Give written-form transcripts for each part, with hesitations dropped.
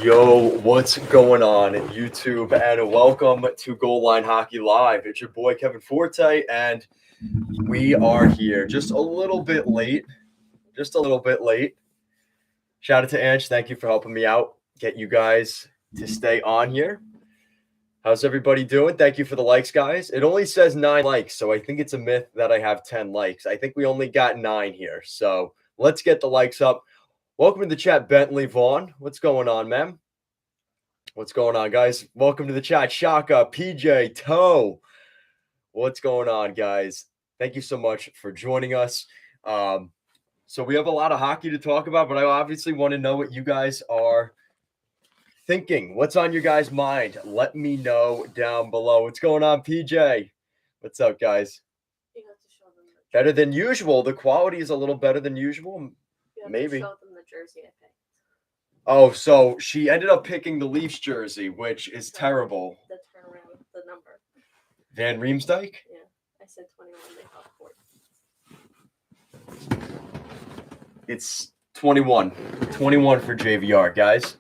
Yo, what's going on, YouTube? And welcome to Goal Line Hockey Live. It's your boy Kevin Forte, and we are here just a little bit late. Just a little bit late. Shout out to Ange. Thank you for helping me out, get you guys to stay on here. How's everybody doing? Thank you for the likes, guys. It only says 9 likes, so I think it's a myth that I have 10 likes. I think we only got 9 here. So let's get the likes up. Welcome to the chat, Bentley Vaughn. What's going on, man? What's going on, guys? Welcome to the chat. Shaka, PJ, Toe. What's going on, guys? Thank you so much for joining us. So we have a lot of hockey to talk about, but I obviously want to know what you guys are thinking. What's on your guys' mind? Let me know down below. What's going on, PJ? What's up, guys? Better than usual. The quality is a little better than usual. Maybe. Show them the jersey I picked. Oh, so she ended up picking the Leafs jersey, which is terrible. The turnaround, the number. Van Riemsdyk? Yeah, I said 21. They thought 40. It's 21. 21 for JVR, guys.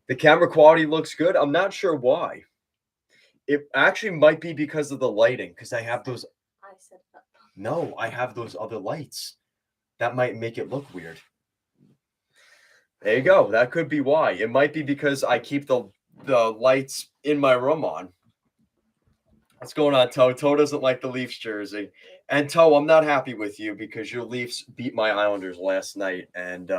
The camera quality looks good. I'm not sure why. It actually might be because of the lighting, because I have those. I said that. No, I have those other lights. That might make it look weird. There you go. That could be why. It might be because I keep the lights in my room on. What's going on, Toe? Toe doesn't like the Leafs jersey. And Toe, I'm not happy with you because your Leafs beat my Islanders last night. And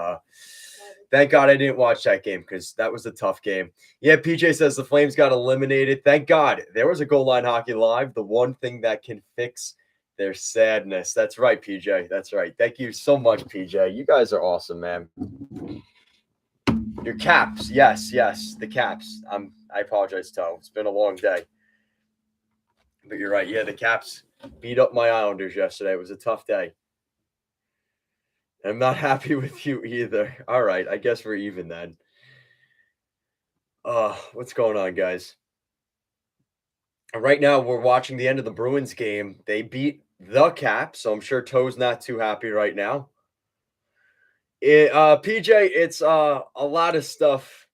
thank God I didn't watch that game because that was a tough game. Yeah, PJ says the Flames got eliminated. Thank God. There was a Goal Line Hockey Live. The one thing that can fix their sadness. That's right, PJ. That's right. Thank you so much, PJ. You guys are awesome, man. Your Caps. Yes, the Caps. I apologize, Toe. It's been a long day. But you're right. Yeah, the Caps beat up my Islanders yesterday. It was a tough day. I'm not happy with you either. All right. I guess we're even then. What's going on, guys? Right now, we're watching the end of the Bruins game. They beat the Caps, so I'm sure Toe's not too happy right now. PJ, it's a lot of stuff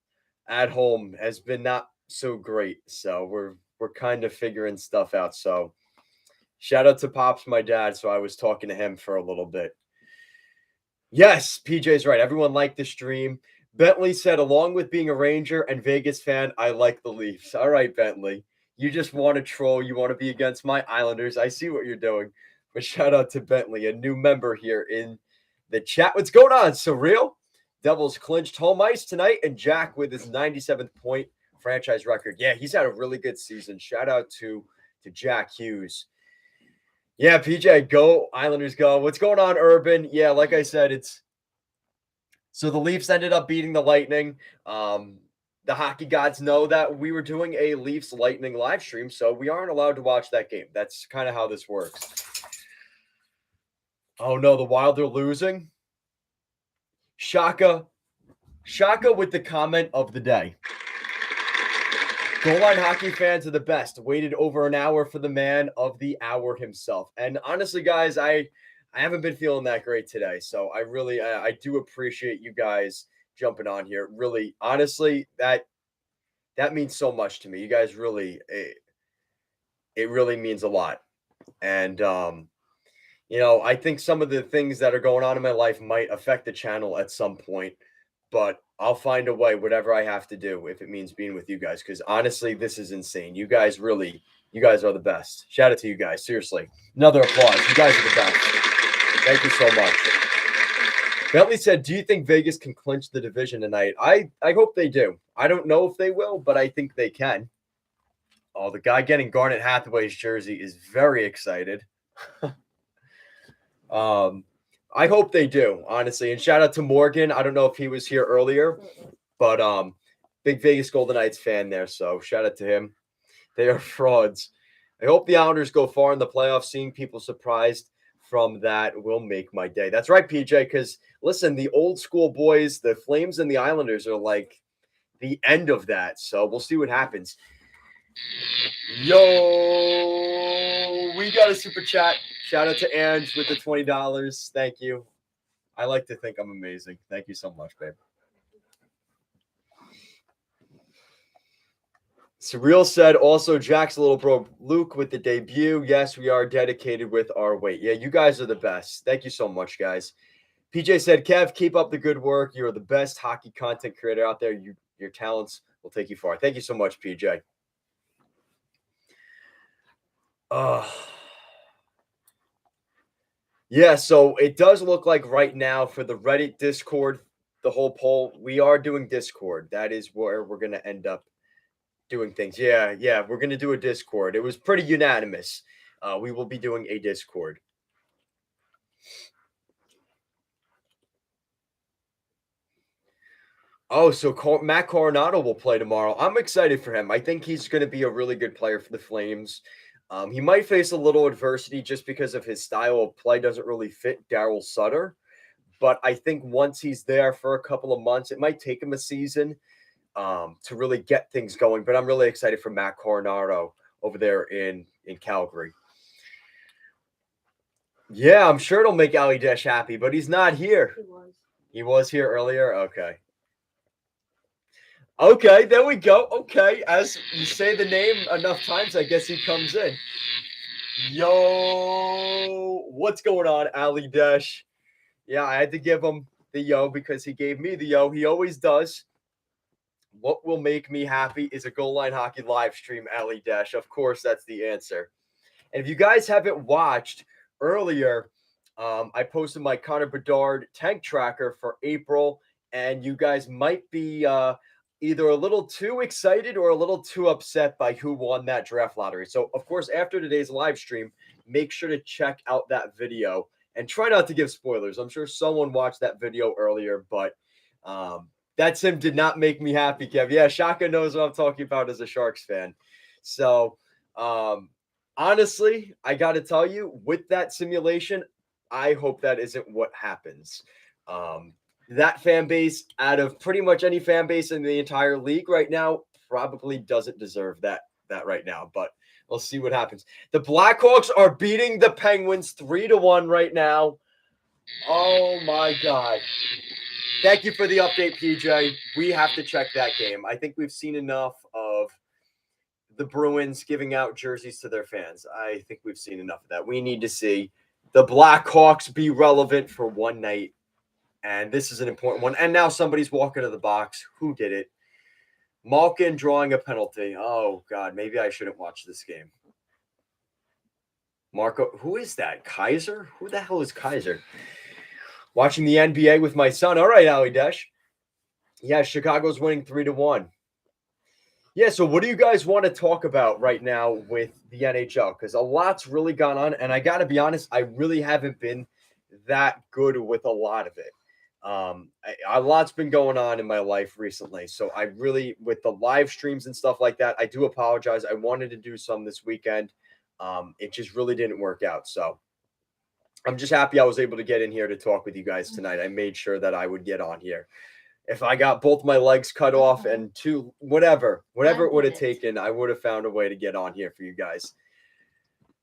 at home has been not so great. So we're kind of figuring stuff out. So shout out to Pops, my dad. So I was talking to him for a little bit. Yes, PJ's right. Everyone liked the stream. Bentley said, along with being a Ranger and Vegas fan, I like the Leafs. All right, Bentley. You just want to troll. You want to be against my Islanders. I see what you're doing. But shout out to Bentley, a new member here in the chat. What's going on, Surreal? Devils clinched home ice tonight, and Jack with his 97th point franchise record. Yeah, he's had a really good season. Shout out to Jack Hughes. Yeah, PJ, go Islanders, go. What's going on, Urban? Yeah, like I said, so the Leafs ended up beating the Lightning. The hockey gods know that we were doing a Leafs Lightning live stream, so we aren't allowed to watch that game. That's kind of how this works. Oh no, the Wild are losing. Shaka with the comment of the day. Goal Line Hockey fans are the best. Waited over an hour for the man of the hour himself. And honestly, guys, I haven't been feeling that great today. So I do appreciate you guys jumping on here. Really, honestly, that means so much to me. You guys really, it really means a lot. And I think some of the things that are going on in my life might affect the channel at some point, but I'll find a way, whatever I have to do, if it means being with you guys. Because honestly, this is insane. You guys are the best. Shout out to you guys. Seriously. Another applause. You guys are the best. Thank you so much. Bentley said, do you think Vegas can clinch the division tonight? I hope they do. I don't know if they will, but I think they can. Oh, the guy getting Garnet Hathaway's jersey is very excited. I hope they do, honestly. And shout out to Morgan. I don't know if he was here earlier, but big Vegas Golden Knights fan there. So shout out to him. They are frauds. I hope the Islanders go far in the playoffs. Seeing people surprised from that will make my day. That's right, PJ, because listen, the old school boys, the Flames and the Islanders are like the end of that. So we'll see what happens. Yo, we got a super chat. Shout out to Ange with the $20. Thank you. I like to think I'm amazing. Thank you so much, babe. Surreal said also Jack's little bro Luke with the debut. Yes, we are dedicated with our weight. Yeah, you guys are the best. Thank you so much, guys. PJ said, Kev, keep up the good work. You're the best hockey content creator out there. Your talents will take you far. Thank you so much, PJ. Yeah, so it does look like right now for the Reddit Discord, the whole poll, we are doing Discord. That is where we're going to end up doing things. Yeah, we're going to do a Discord. It was pretty unanimous. We will be doing a Discord. Oh, so Matt Coronado will play tomorrow. I'm excited for him. I think he's going to be a really good player for the Flames. He might face a little adversity just because of his style of play doesn't really fit Daryl Sutter. But I think once he's there for a couple of months, it might take him a season to really get things going. But I'm really excited for Matt Coronado over there in Calgary. Yeah, I'm sure it'll make Ali Desh happy, but he's not here. He was here earlier? Okay. Okay, there we go. Okay, as you say the name enough times, I guess he comes in. Yo, what's going on, Ali Desh? Yeah, I had to give him the yo because he gave me the yo. He always does. What will make me happy is a Goal Line Hockey live stream, Ali Dash. Of course, that's the answer. And if you guys haven't watched earlier, I posted my Connor Bedard tank tracker for April, and you guys might be either a little too excited or a little too upset by who won that draft lottery. So, of course, after today's live stream, make sure to check out that video and try not to give spoilers. I'm sure someone watched that video earlier, but that sim did not make me happy, Kev. Yeah, Shaka knows what I'm talking about as a Sharks fan. So, honestly, I got to tell you, with that simulation, I hope that isn't what happens. That fan base, out of pretty much any fan base in the entire league right now, probably doesn't deserve that right now. But we'll see what happens. The Blackhawks are beating the Penguins 3-1 right now. Oh my God. Thank you for the update, PJ. We have to check that game. I think we've seen enough of the Bruins giving out jerseys to their fans. I think we've seen enough of that. We need to see the Blackhawks be relevant for one night. And this is an important one. And now somebody's walking to the box. Who did it? Malkin drawing a penalty. Oh, God. Maybe I shouldn't watch this game. Marco. Who is that? Kaiser? Who the hell is Kaiser? Watching the NBA with my son. All right, Ali Desh. Yeah, Chicago's winning 3-1. Yeah, so what do you guys want to talk about right now with the NHL? Because a lot's really gone on, and I got to be honest, I really haven't been that good with a lot of it. A lot's been going on in my life recently, so I really, with the live streams and stuff like that, I do apologize. I wanted to do some this weekend. It just really didn't work out, so I'm just happy I was able to get in here to talk with you guys tonight. I made sure that I would get on here. If I got both my legs cut off and whatever it would have taken, I would have found a way to get on here for you guys.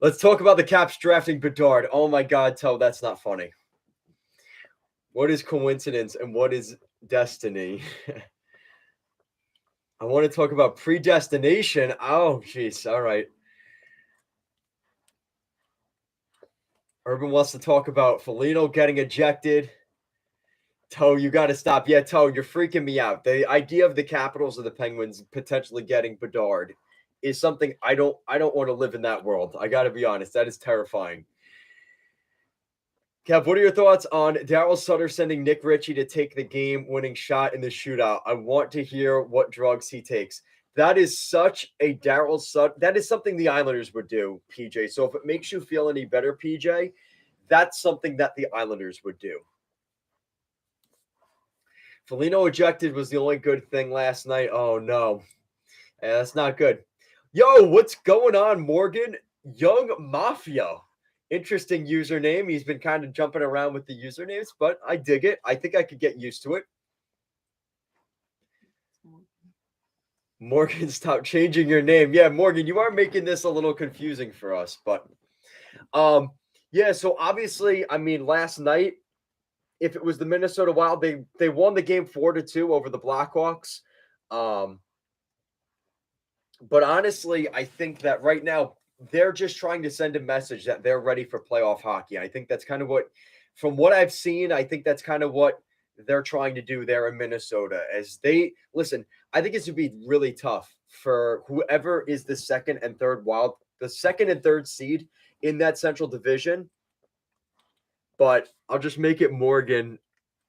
Let's talk about the Caps drafting Bedard. Oh my God, Toe, that's not funny. What is coincidence and what is destiny? I want to talk about predestination. Oh, jeez. All right. Urban wants to talk about Foligno getting ejected. Toe, you got to stop. Yeah, Toe, you're freaking me out. The idea of the Capitals or the Penguins potentially getting Bedard is something I don't want to live in that world. I got to be honest. That is terrifying. Kev, what are your thoughts on Daryl Sutter sending Nick Ritchie to take the game-winning shot in the shootout? I want to hear what drugs he takes. That is such a Daryl Sutter. That is something the Islanders would do, PJ. So if it makes you feel any better, PJ, that's something that the Islanders would do. Foligno ejected was the only good thing last night. Oh, no. Yeah, that's not good. Yo, what's going on, Morgan? Young Mafia. Interesting username. He's been kind of jumping around with the usernames, but I dig it. I think I could get used to it. Morgan, stop changing your name. Yeah, Morgan, you are making this a little confusing for us, but yeah, so obviously, I mean, last night, if it was the Minnesota Wild, they won the game 4-2 over the Blackhawks. But honestly, I think that right now they're just trying to send a message that they're ready for playoff hockey. I think that's kind of what, from what I've seen, I think that's kind of what they're trying to do there in Minnesota. As they listen, I think it's to be really tough for whoever is the second and third seed in that Central Division. But I'll just make it Morgan.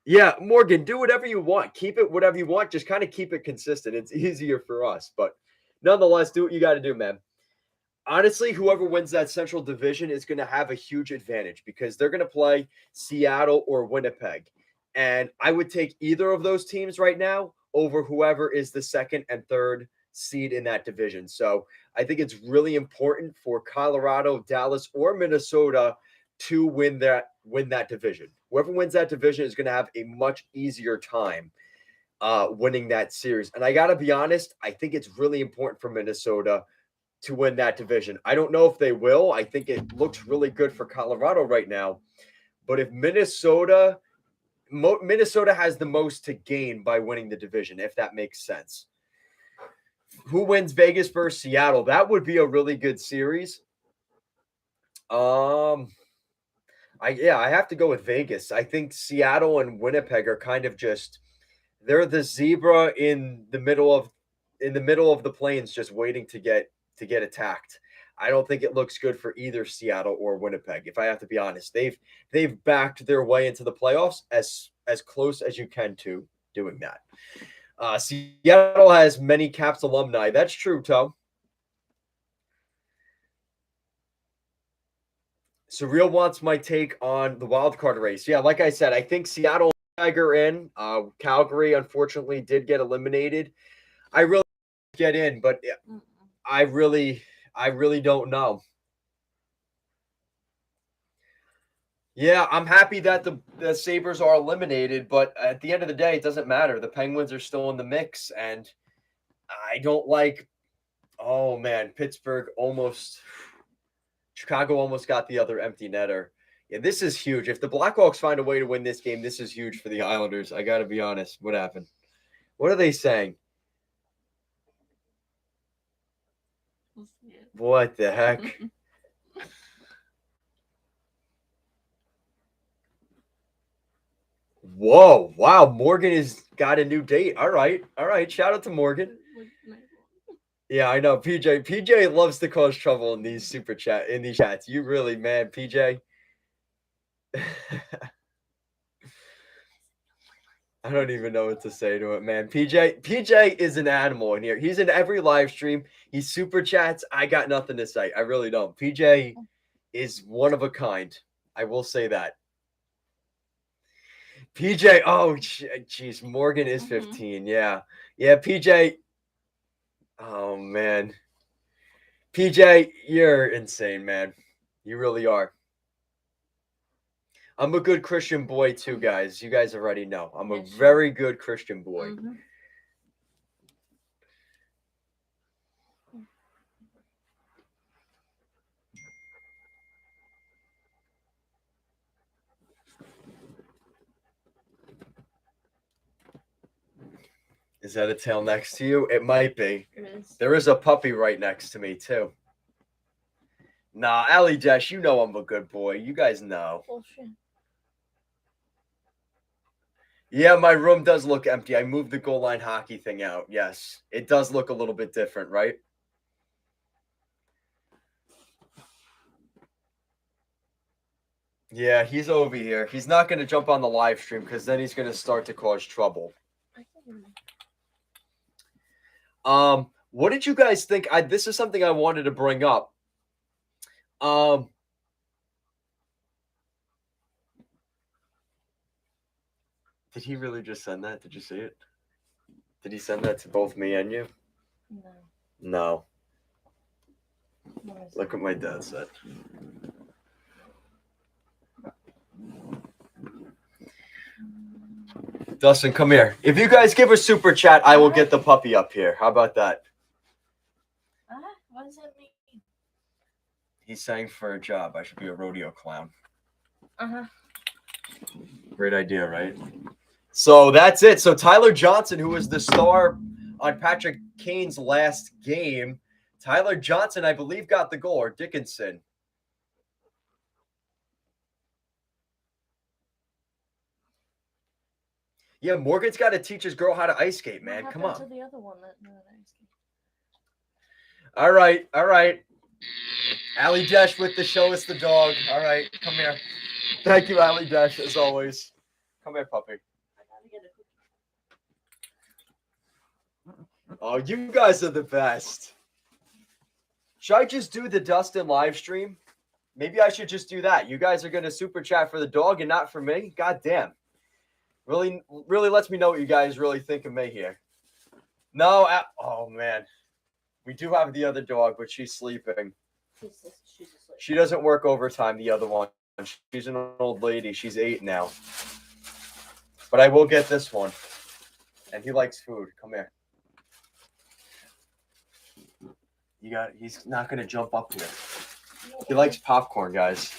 Yeah, Morgan, do whatever you want. Keep it whatever you want. Just kind of keep it consistent. It's easier for us. But nonetheless, do what you got to do, man. Honestly, whoever wins that Central Division is going to have a huge advantage because they're going to play Seattle or Winnipeg. And I would take either of those teams right now over whoever is the second and third seed in that division. So I think it's really important for Colorado, Dallas, or Minnesota to win that division. Whoever wins that division is going to have a much easier time winning that series. And I got to be honest, I think it's really important for Minnesota to win that division. I don't know if they will. I think it looks really good for Colorado right now. But if Minnesota has the most to gain by winning the division, if that makes sense. Who wins Vegas versus Seattle? That would be a really good series. I have to go with Vegas. I think Seattle and Winnipeg are kind of just they're the zebra in the middle of the plains just waiting to get attacked. I don't think it looks good for either Seattle or Winnipeg, if I have to be honest. They've backed their way into the playoffs as close as you can to doing that. Seattle has many Caps alumni. That's true, Toe. Surreal wants my take on the wild card race. Yeah, like I said, I think Seattle Tiger in. Calgary, unfortunately, did get eliminated. I really get in, but I really don't know. Yeah, I'm happy that the Sabres are eliminated, but at the end of the day, it doesn't matter. The Penguins are still in the mix, and I don't like. Oh man, Chicago almost got the other empty netter. Yeah, this is huge. If the Blackhawks find a way to win this game, this is huge for the Islanders. I got to be honest. What happened? What are they saying? What the heck? Whoa, wow, Morgan has got a new date. All right. Shout out to Morgan. Yeah, I know. PJ loves to cause trouble in these chats. You really, man, PJ. I don't even know what to say to it, man. PJ is an animal in here. He's in every live stream. He super chats. I got nothing to say. I really don't. PJ is one of a kind. I will say that. PJ, oh jeez, Morgan is 15. Yeah, PJ. Oh man, PJ, you're insane, man. You really are. I'm a good Christian boy too, guys. You guys already know. I'm a very good Christian boy. Mm-hmm. Is that a tail next to you? It might be. There is a puppy right next to me too. Nah, Allie Dash, you know I'm a good boy. You guys know. Bullshit. Yeah, my room does look empty. I moved the goal line hockey thing out. Yes, it does look a little bit different, right? Yeah, he's over here. He's not going to jump on the live stream because then he's going to start to cause trouble. What did you guys think? This is something I wanted to bring up. Did he really just send that? Did you see it? Did he send that to both me and you? No. Look what my dad said. Dustin, come here. If you guys give a super chat, I will get the puppy up here. How about that? What does that mean? He's saying for a job, I should be a rodeo clown. Uh-huh. Great idea, right? So that's it. So Tyler Johnson, who was the star on Patrick Kane's last game, Tyler Johnson, I believe, got the goal, or Dickinson. Yeah, Morgan's got to teach his girl how to ice skate, man. Come on. To the other one that ice skate? All right. Ali Desh with the show us the dog. All right, come here. Thank you, Ali Desh, as always. Come here, puppy. I gotta get a cookie. Oh, you guys are the best. Should I just do the Dustin live stream? Maybe I should just do that. You guys are going to super chat for the dog and not for me? God damn. Really lets me know what you guys really think of me here. No, oh, man. We do have the other dog, but she's sleeping. She's asleep. She doesn't work overtime, the other one. She's an old lady. She's 8 now. But I will get this one. And he likes food. Come here. He's not going to jump up here. He likes popcorn, guys.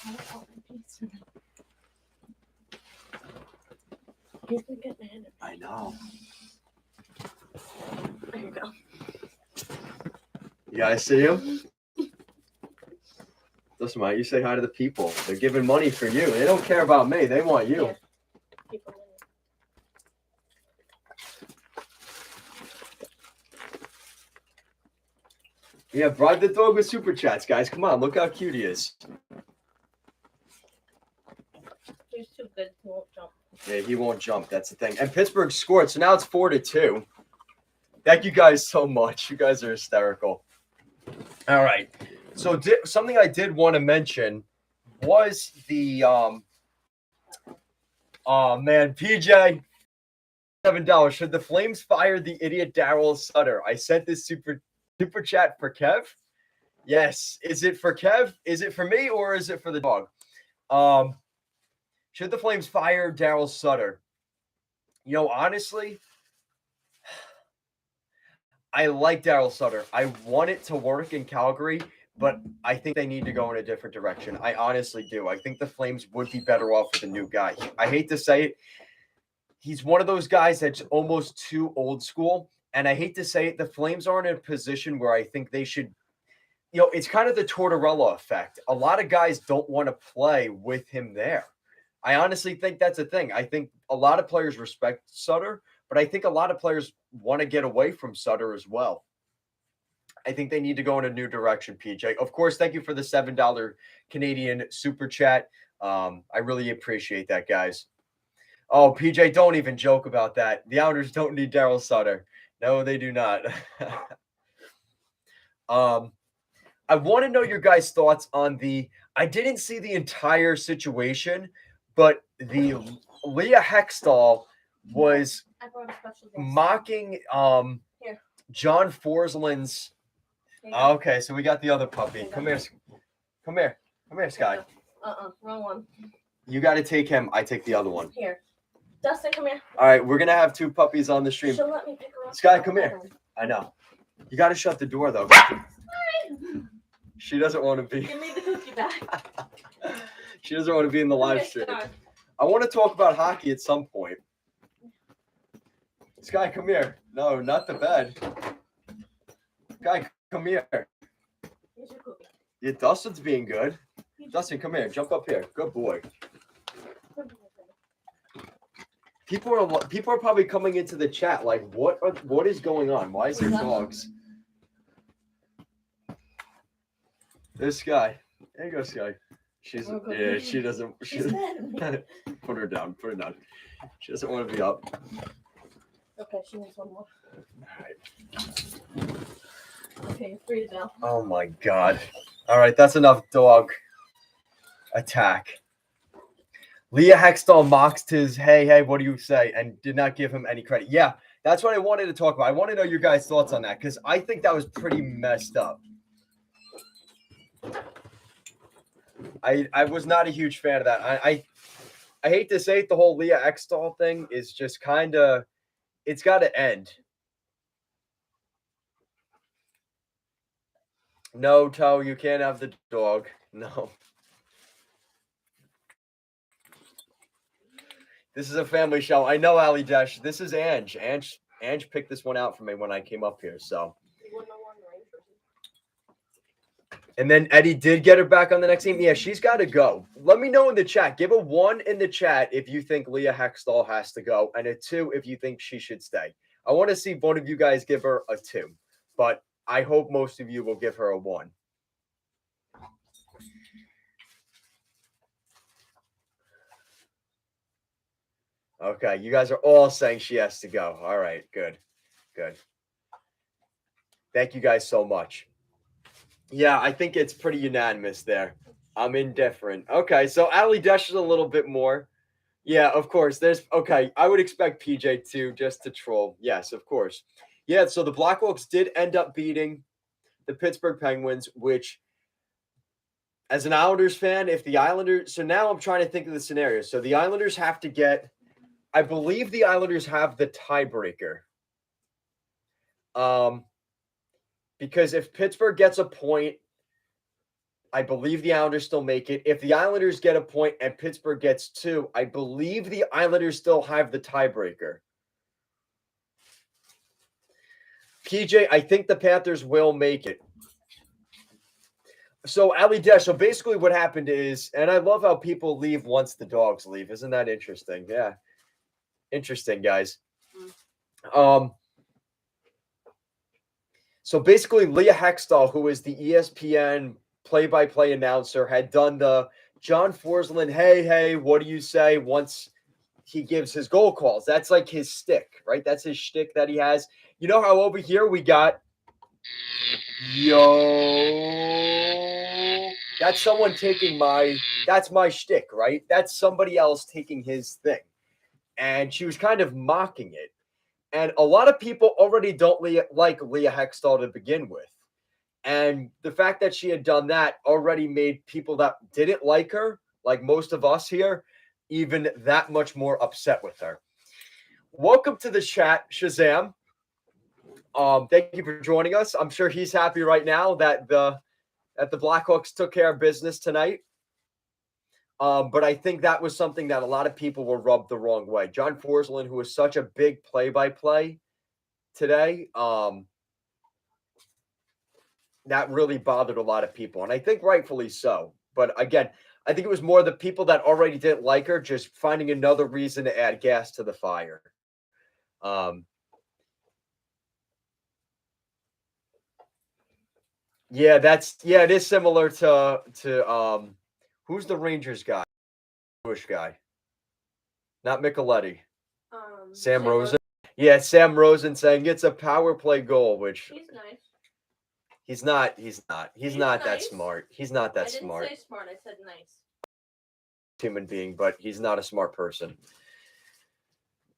He's gonna get mad. I know. There you go. You guys see him? Listen, Mike, you say hi to the people. They're giving money for you. They don't care about me. They want you. Yeah. People Yeah, bribe the dog with super chats, guys. Come on, look how cute he is. He's too good. He won't jump. Yeah, he won't jump. That's the thing. And Pittsburgh scored, so now it's 4-2. Thank you guys so much. You guys are hysterical. All right. So something I did want to mention was the oh man, PJ, $7. Should the Flames fire the idiot Daryl Sutter? I sent this super chat for Kev. Yes. Is it for Kev? Is it for me or is it for the dog? Should the Flames fire Daryl Sutter? You know, honestly, I like Daryl Sutter. I want it to work in Calgary, but I think they need to go in a different direction. I honestly do. I think the Flames would be better off with a new guy. I hate to say it. He's one of those guys that's almost too old school. And I hate to say it, the Flames aren't in a position where I think they should, you know, it's kind of the Tortorella effect. A lot of guys don't want to play with him there. I honestly think that's a thing. I think a lot of players respect Sutter, but I think a lot of players want to get away from Sutter as well. I think they need to go in a new direction, PJ. Of course, thank you for the $7 Canadian super chat. I really appreciate that, guys. Oh, PJ, don't even joke about that. The Islanders don't need Daryl Sutter. No, they do not. I want to know your guys' thoughts on I didn't see the entire situation, but the Leah Hextall was mocking John Forsland's. Okay, so we got the other puppy. Come here, Sky. Wrong one. You got to take him. I take the other one. Here, Dustin, come here. All right, we're gonna have 2 puppies on the stream. She'll let me pick her up. Sky, come here. I know. You got to shut the door though. She doesn't want to be. Give me the cookie back. She doesn't want to be in the live stream. I want to talk about hockey at some point. Sky, come here. No, not the bed. Sky, come here. Here's your cookie. Yeah, Dustin's being good. Dustin, come here. Jump up here. Good boy. People are probably coming into the chat like, what is going on? Why is there dogs? This guy. There you go, Sky. She doesn't. Put her down. She doesn't want to be up. Okay, she needs one more. All right. Okay, you're free to go. Oh my God. All right, that's enough dog attack. Leah Hextall mocked his hey, what do you say? And did not give him any credit. Yeah, that's what I wanted to talk about. I want to know your guys' thoughts on that because I think that was pretty messed up. I was not a huge fan of that. I hate to say it, the whole Leah Hextall thing is just kind of, it's got to end. No, Toe, you can't have the dog. No. This is a family show. I know, Ali Dash. This is Ange. Ange picked this one out for me when I came up here. So. And then Eddie did get her back on the next team. Yeah, she's got to go. Let me know in the chat. Give a 1 in the chat if you think Leah Hextall has to go, and a 2 if you think she should stay. I want to see both of you guys give her a 2, but I hope most of you will give her a 1. Okay, you guys are all saying she has to go. All right, good. Thank you guys so much. Yeah, I think it's pretty unanimous there. I'm indifferent. Okay, so Ali Desh is a little bit more. Yeah, of course. Okay. I would expect PJ too, just to troll. Yes, of course. Yeah, so the Blackhawks did end up beating the Pittsburgh Penguins, which, as an Islanders fan, if the Islanders, so now I'm trying to think of the scenario. So the Islanders have to get, I believe the Islanders have the tiebreaker. Because if Pittsburgh gets a point, I believe the Islanders still make it. If the Islanders get a point and Pittsburgh gets 2, I believe the Islanders still have the tiebreaker. PJ, I think the Panthers will make it. So, Ali Desh, so basically what happened is, and I love how people leave once the dogs leave. Isn't that interesting? Yeah. Interesting, guys. So basically, Leah Hextall, who is the ESPN play-by-play announcer, had done the John Forsland, hey, what do you say once he gives his goal calls? That's like his shtick, right? That's his shtick that he has. You know how over here we got, yo, that's someone taking that's my shtick, right? That's somebody else taking his thing. And she was kind of mocking it. And a lot of people already don't like Leah Hextall to begin with. And the fact that she had done that already made people that didn't like her, like most of us here, even that much more upset with her. Welcome to the chat, Shazam. Thank you for joining us. I'm sure he's happy right now that the Blackhawks took care of business tonight. But I think that was something that a lot of people were rubbed the wrong way. John Forsland, who was such a big play-by-play today, that really bothered a lot of people, and I think rightfully so. But again, I think it was more the people that already didn't like her just finding another reason to add gas to the fire. Yeah, it is similar to who's the Rangers guy? Jewish guy. Not Micheletti. Sam Rosen. Yeah, Sam Rosen saying it's a power play goal, which He's nice. He's not that nice. smart. He's not that smart. I didn't say smart, I said nice. Human being, but he's not a smart person.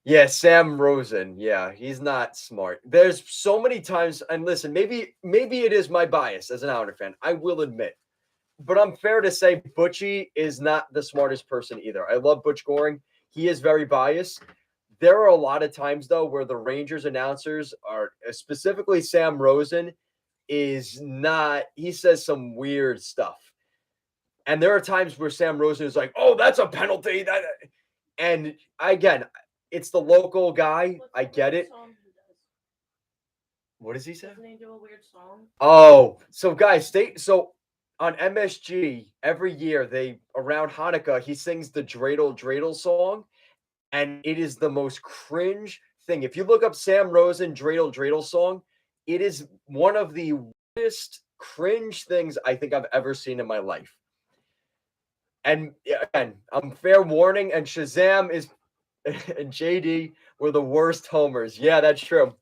Yeah, Sam Rosen. Yeah, he's not smart. There's so many times, and listen, maybe it is my bias as an Islander fan. I will admit. But I'm fair to say Butchie is not the smartest person either. I love Butch Goring. He is very biased. There are a lot of times, though, where the Rangers announcers are, specifically Sam Rosen, is not, he says some weird stuff. And there are times where Sam Rosen is like, oh, that's a penalty. And again, it's the local guy. I get it. What does he say? Doesn't he do a weird song? Oh, so guys, so on MSG every year, around Hanukkah, he sings the Dreidel Dreidel song, and it is the most cringe thing. If you look up Sam Rosen Dreidel Dreidel song, it is one of the weirdest cringe things I think I've ever seen in my life. And again, I'm fair warning, and Shazam and JD were the worst homers. Yeah, that's true.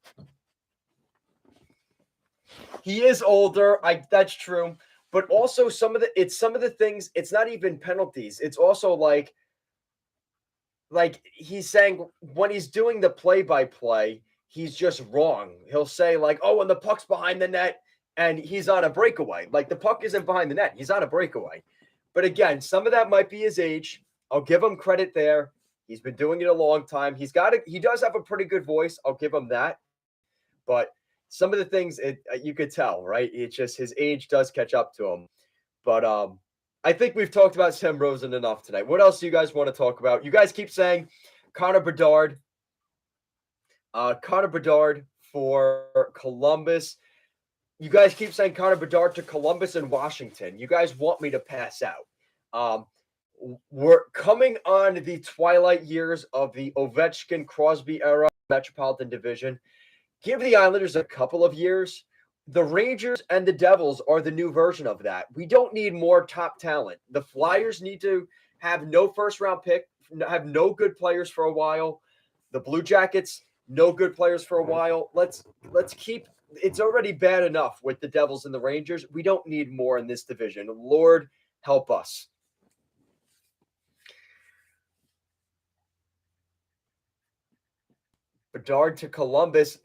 He is older. That's true. But also some of the things, it's not even penalties. It's also like he's saying when he's doing the play-by-play, he's just wrong. He'll say like, oh, and the puck's behind the net and he's on a breakaway. Like the puck isn't behind the net. He's on a breakaway. But again, some of that might be his age. I'll give him credit there. He's been doing it a long time. He does have a pretty good voice. I'll give him that. But some of the things you could tell, right? It's just his age does catch up to him. But I think we've talked about Sam Rosen enough tonight. What else do you guys want to talk about? You guys keep saying Connor Bedard. Connor Bedard for Columbus. You guys keep saying Connor Bedard to Columbus and Washington. You guys want me to pass out. We're coming on the twilight years of the Ovechkin Crosby era Metropolitan Division. Give the Islanders a couple of years. The Rangers and the Devils are the new version of that. We don't need more top talent. The Flyers need to have no first round pick, have no good players for a while. The Blue Jackets, no good players for a while. Let's keep it's already bad enough with the Devils and the Rangers. We don't need more in this division. Lord help us. Bedard to Columbus.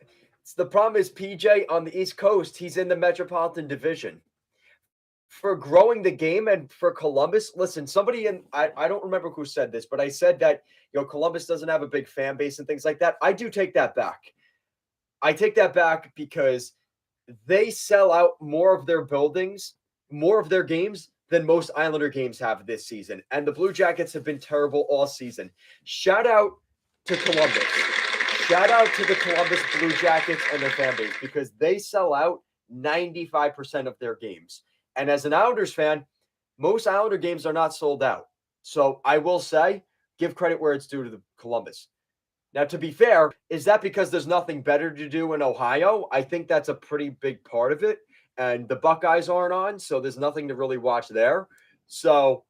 The problem is PJ on the East Coast, he's in the Metropolitan Division. For growing the game and for Columbus, listen, somebody I don't remember who said this, but I said that Columbus doesn't have a big fan base and things like that. I do take that back. I take that back because they sell out more of their buildings, more of their games than most Islander games have this season. And the Blue Jackets have been terrible all season. Shout out to Columbus. Shout out to the Columbus Blue Jackets and their fan base because they sell out 95% of their games. And as an Islanders fan, most Islander games are not sold out. So I will say, give credit where it's due to the Columbus. Now, to be fair, is that because there's nothing better to do in Ohio? I think that's a pretty big part of it. And the Buckeyes aren't on, so there's nothing to really watch there. So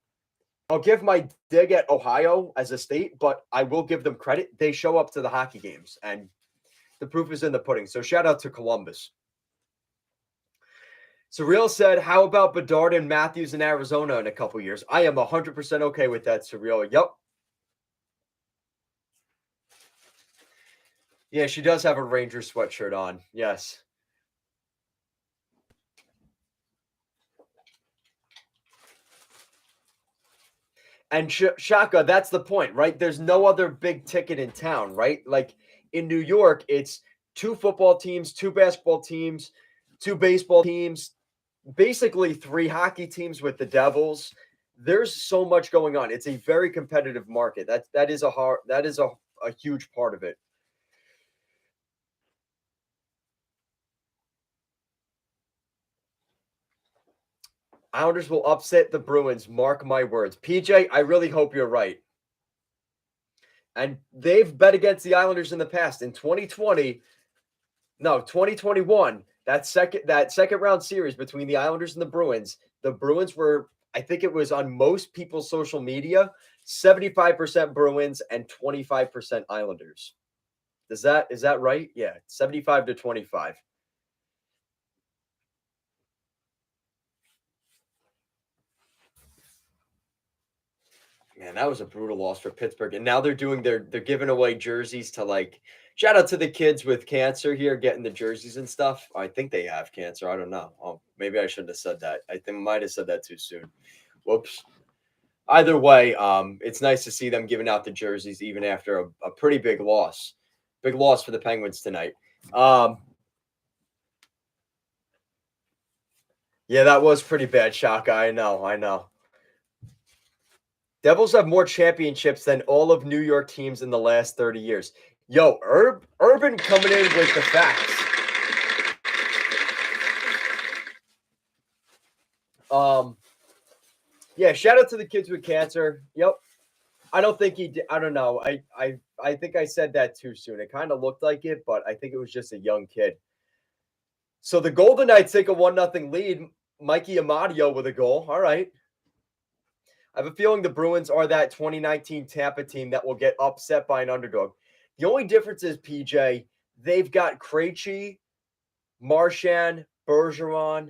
I'll give my dig at Ohio as a state, but I will give them credit. They show up to the hockey games, and the proof is in the pudding. So shout out to Columbus. Surreal said, how about Bedard and Matthews in Arizona in a couple years? I am 100% okay with that, Surreal. Yep. Yeah, she does have a Rangers sweatshirt on. Yes. And Shaka, that's the point, right? There's no other big ticket in town, right? Like in New York, it's 2 football teams, 2 basketball teams, 2 baseball teams, basically 3 hockey teams with the Devils. There's so much going on. It's a very competitive market. That is a huge part of it. Islanders will upset the Bruins. Mark my words. PJ, I really hope you're right. And they've bet against the Islanders in the past. In 2021, that second round series between the Islanders and the Bruins were, I think it was on most people's social media, 75% Bruins and 25% Islanders. Is that right? Yeah, 75 to 25. Man, that was a brutal loss for Pittsburgh. And now they're giving away jerseys to like shout out to the kids with cancer here getting the jerseys and stuff. I think they have cancer. I don't know. Oh, maybe I shouldn't have said that. I think I might have said that too soon. Whoops. Either way, it's nice to see them giving out the jerseys even after a pretty big loss. Big loss for the Penguins tonight. Yeah, that was pretty bad, Shaka. I know. Devils have more championships than all of New York teams in the last 30 years. Yo, Urban coming in with the facts. Yeah, shout out to the kids with cancer. Yep. I don't think he did. I don't know. I think I said that too soon. It kind of looked like it, but I think it was just a young kid. So the Golden Knights take a 1-0 lead. Mikey Amadio with a goal. All right. I have a feeling the Bruins are that 2019 Tampa team that will get upset by an underdog. The only difference is, PJ, they've got Krejci, Marchand, Bergeron.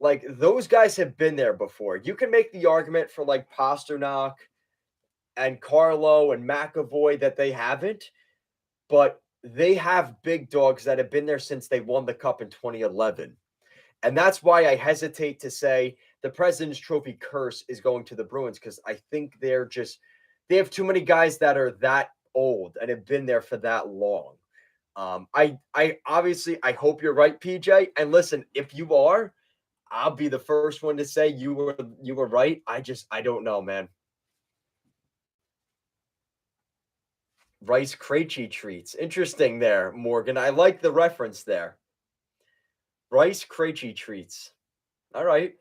Like, those guys have been there before. You can make the argument for, like, Pasternak and Carlo and McAvoy that they haven't, but they have big dogs that have been there since they won the Cup in 2011. And that's why I hesitate to say the President's Trophy curse is going to the Bruins because I think they have too many guys that are that old and have been there for that long. I obviously I hope you're right, PJ. And listen, if you are, I'll be the first one to say you were right. I don't know, man. Rice Krejci treats. Interesting there, Morgan. I like the reference there. Rice Krejci treats. All right.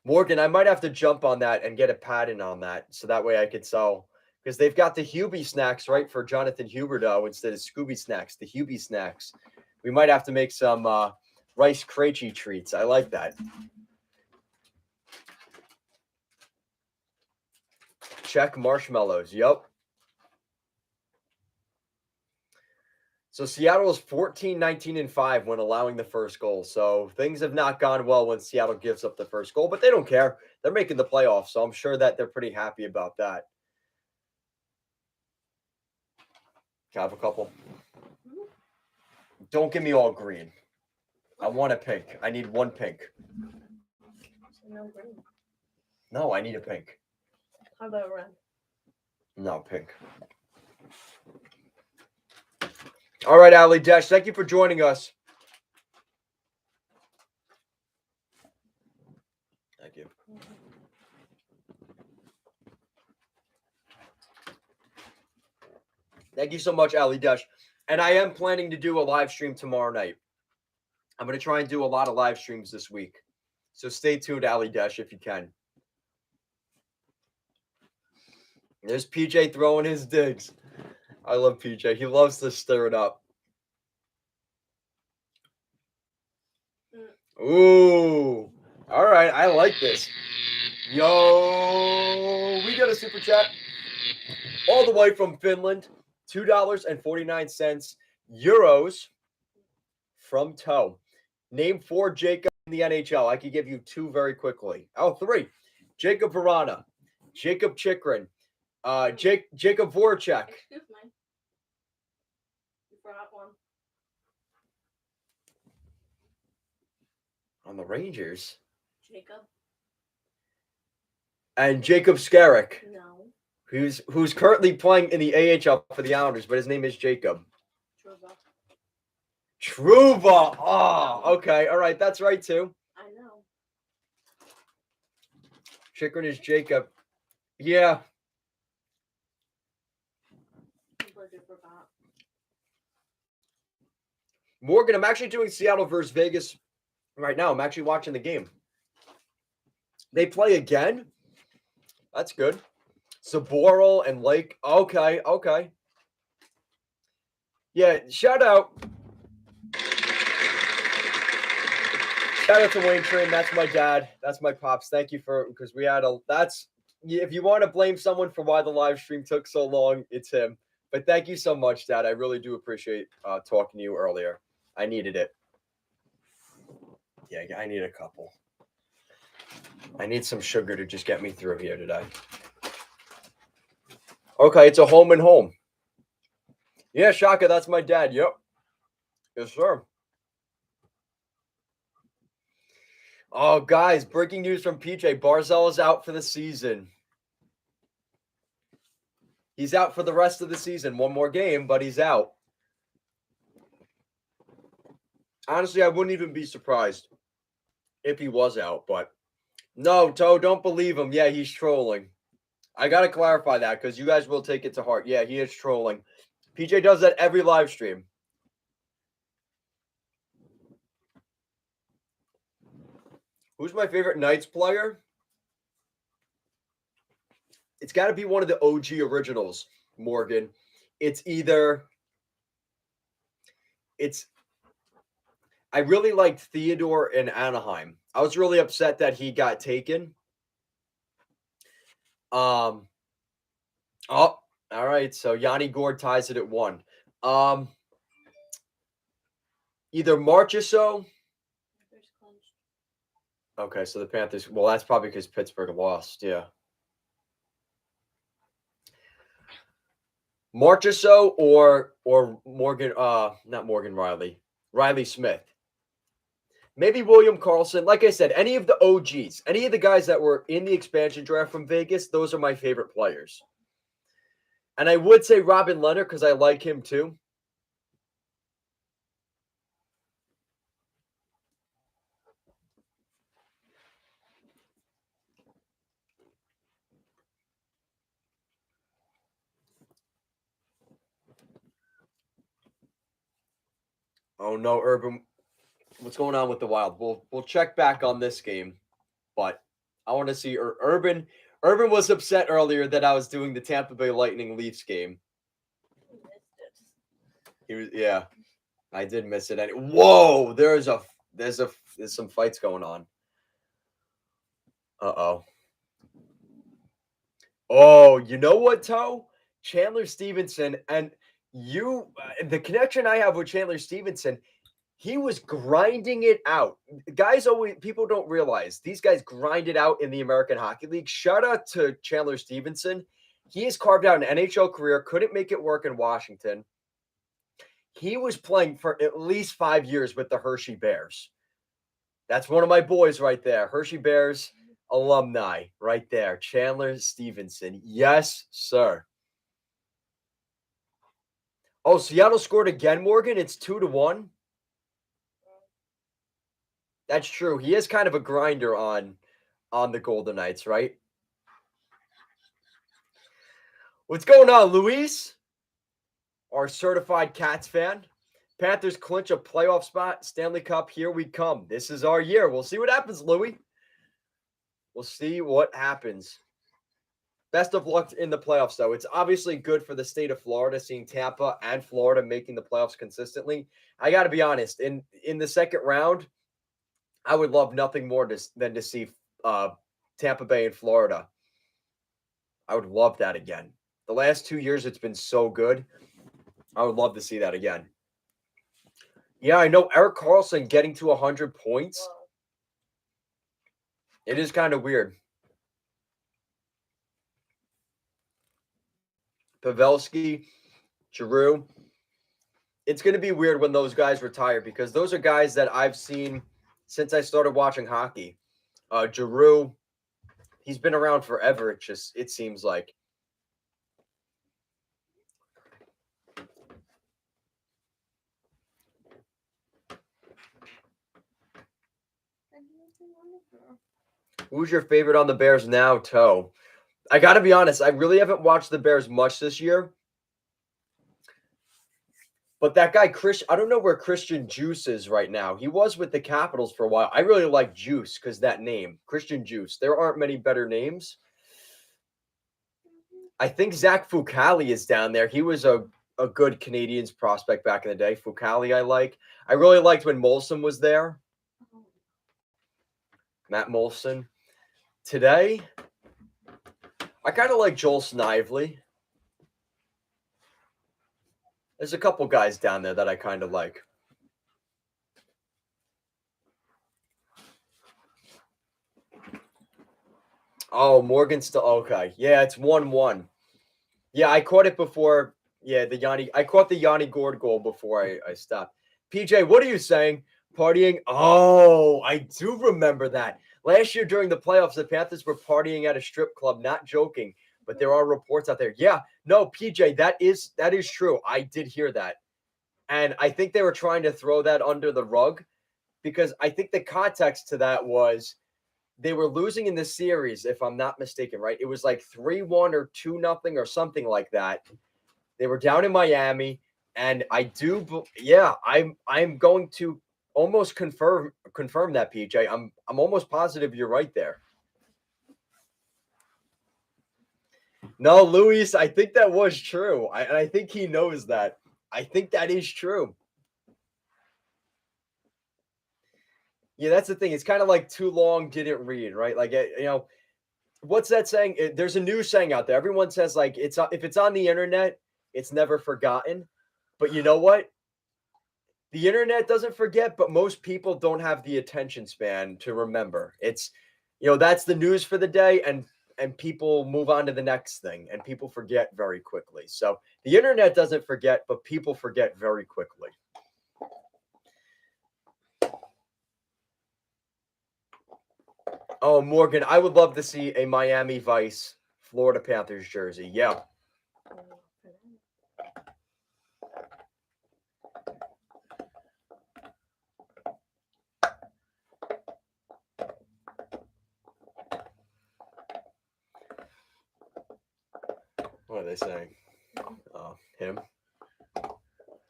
Morgan, I might have to jump on that and get a patent on that so that way I could sell. Because they've got the Hubie snacks, right, for Jonathan Huberdeau instead of Scooby snacks, the Hubie snacks. We might have to make some Rice Krejci treats. I like that. Check marshmallows. Yep. So Seattle is 14, 19, and 5 when allowing the first goal. So things have not gone well when Seattle gives up the first goal, but they don't care. They're making the playoffs, so I'm sure that they're pretty happy about that. Can I have a couple? Don't give me all green. I want a pink. I need one pink. No green. No, I need a pink. How about red? No, pink. All right, Ali Dash, thank you for joining us. Thank you. Thank you so much, Ali Dash. And I am planning to do a live stream tomorrow night. I'm going to try and do a lot of live streams this week. So stay tuned, Ali Dash, if you can. There's PJ throwing his digs. I love PJ. He loves to stir it up. Ooh. All right. I like this. Yo, we got a super chat all the way from Finland. $2.49 euros from Toe. Name 4 Jacob in the NHL. I could give you 2 very quickly. Oh, 3. Jacob Verana, Jacob Chikrin, Jacob Voracek. Excuse me. You forgot one. On the Rangers. Jacob. And Jacob Skarek, No. who's currently playing in the AHL for the Islanders, but his name is Jacob. Truba. Oh, okay. All right. That's right, too. I know. Chikrin is Jacob. Yeah. Completely forgot. Morgan, I'm actually doing Seattle versus Vegas right now. I'm actually watching the game. They play again? That's good. Saboral and Lake. Okay, okay. Yeah, shout out. Shout out to Wayne Train. That's my dad. That's my pops. Thank you because we had if you want to blame someone for why the live stream took so long, it's him. But thank you so much, Dad. I really do appreciate talking to you earlier. I needed it. Yeah, I need a couple. I need some sugar to just get me through here today. Okay, it's a home and home. Yeah, Shaka, that's my dad. Yep. Yes, sir. Oh, guys, breaking news from PJ. Barzal is out for the season. He's out for the rest of the season. One more game, but he's out. Honestly, I wouldn't even be surprised if he was out, but no, Toe, don't believe him. Yeah, he's trolling. I got to clarify that because you guys will take it to heart. Yeah, he is trolling. PJ does that every live stream. Who's my favorite Knights player? It's got to be one of the OG originals, Morgan. I really liked Theodore in Anaheim. I was really upset that he got taken. Oh, all right. So Yanni Gord ties it at 1. Either Marchessault. Okay, so the Panthers. Well, that's probably because Pittsburgh lost. Yeah. Marchessault or Morgan. Not Morgan Riley. Riley Smith. Maybe William Karlsson. Like I said, any of the OGs, any of the guys that were in the expansion draft from Vegas, those are my favorite players. And I would say Robin Leonard because I like him too. Oh, no, Urban. What's going on with the Wild? We'll check back on this game, but I want to see Urban. Urban was upset earlier that I was doing the Tampa Bay Lightning Leafs game. He was, yeah, I did miss it. Whoa, there's some fights going on. Uh-oh. Oh, you know what, Toe? Chandler Stevenson and the connection I have with Chandler Stevenson, he was grinding it out. People don't realize these guys grind it out in the American Hockey League. Shout out to Chandler Stevenson. He has carved out an NHL career, couldn't make it work in Washington. He was playing for at least 5 years with the Hershey Bears. That's one of my boys right there. Hershey Bears alumni right there. Chandler Stevenson. Yes, sir. Oh, Seattle scored again, Morgan. It's 2-1. That's true. He is kind of a grinder on the Golden Knights, right? What's going on, Luis? Our certified Cats fan. Panthers clinch a playoff spot. Stanley Cup, here we come. This is our year. We'll see what happens, Louis. We'll see what happens. Best of luck in the playoffs, though. It's obviously good for the state of Florida, seeing Tampa and Florida making the playoffs consistently. I got to be honest. In the second round, I would love nothing more than to see Tampa Bay and Florida. I would love that again. The last 2 years, it's been so good. I would love to see that again. Yeah, I know Erik Karlsson getting to 100 points. It is kind of weird. Pavelski, Giroux. It's going to be weird when those guys retire because those are guys that I've seen since I started watching hockey. Giroux, he's been around forever. It seems like. Who's your favorite on the Bears now, Toe? I got to be honest. I really haven't watched the Bears much this year. But that guy, I don't know where Christian Juice is right now. He was with the Capitals for a while. I really like Juice because that name, Christian Juice. There aren't many better names. I think Zach Fucale is down there. He was a good Canadians prospect back in the day. Fucale I like. I really liked when Molson was there. Matt Molson. Today, I kind of like Joel Snively. There's a couple guys down there that I kind of like. Oh, Morgan still okay. Yeah, it's 1-1. Yeah, I caught it before. Yeah, I caught the Yanni Gord goal before I stopped. PJ, what are you saying? Partying? Oh, I do remember that. Last year during the playoffs, the Panthers were partying at a strip club. Not joking, but there are reports out there. Yeah, no, PJ, that is true. I did hear that. And I think they were trying to throw that under the rug because I think the context to that was they were losing in the series, if I'm not mistaken, right? It was like 3-1 or 2-0 or something like that. They were down in Miami, and I'm going to almost confirm that, PJ. I'm almost positive you're right there. No, Luis, I think that was true. And I think he knows that. I think that is true. Yeah, that's the thing. It's kind of like too long didn't read, right? Like, what's that saying? There's a new saying out there. Everyone says like if it's on the internet, it's never forgotten. But you know what? The internet doesn't forget, but most people don't have the attention span to remember. It's that's the news for the day, and people move on to the next thing, and people forget very quickly. So the internet doesn't forget, but people forget very quickly. Oh, Morgan, I would love to see a Miami Vice Florida Panthers jersey. Yeah. What are they saying? Him?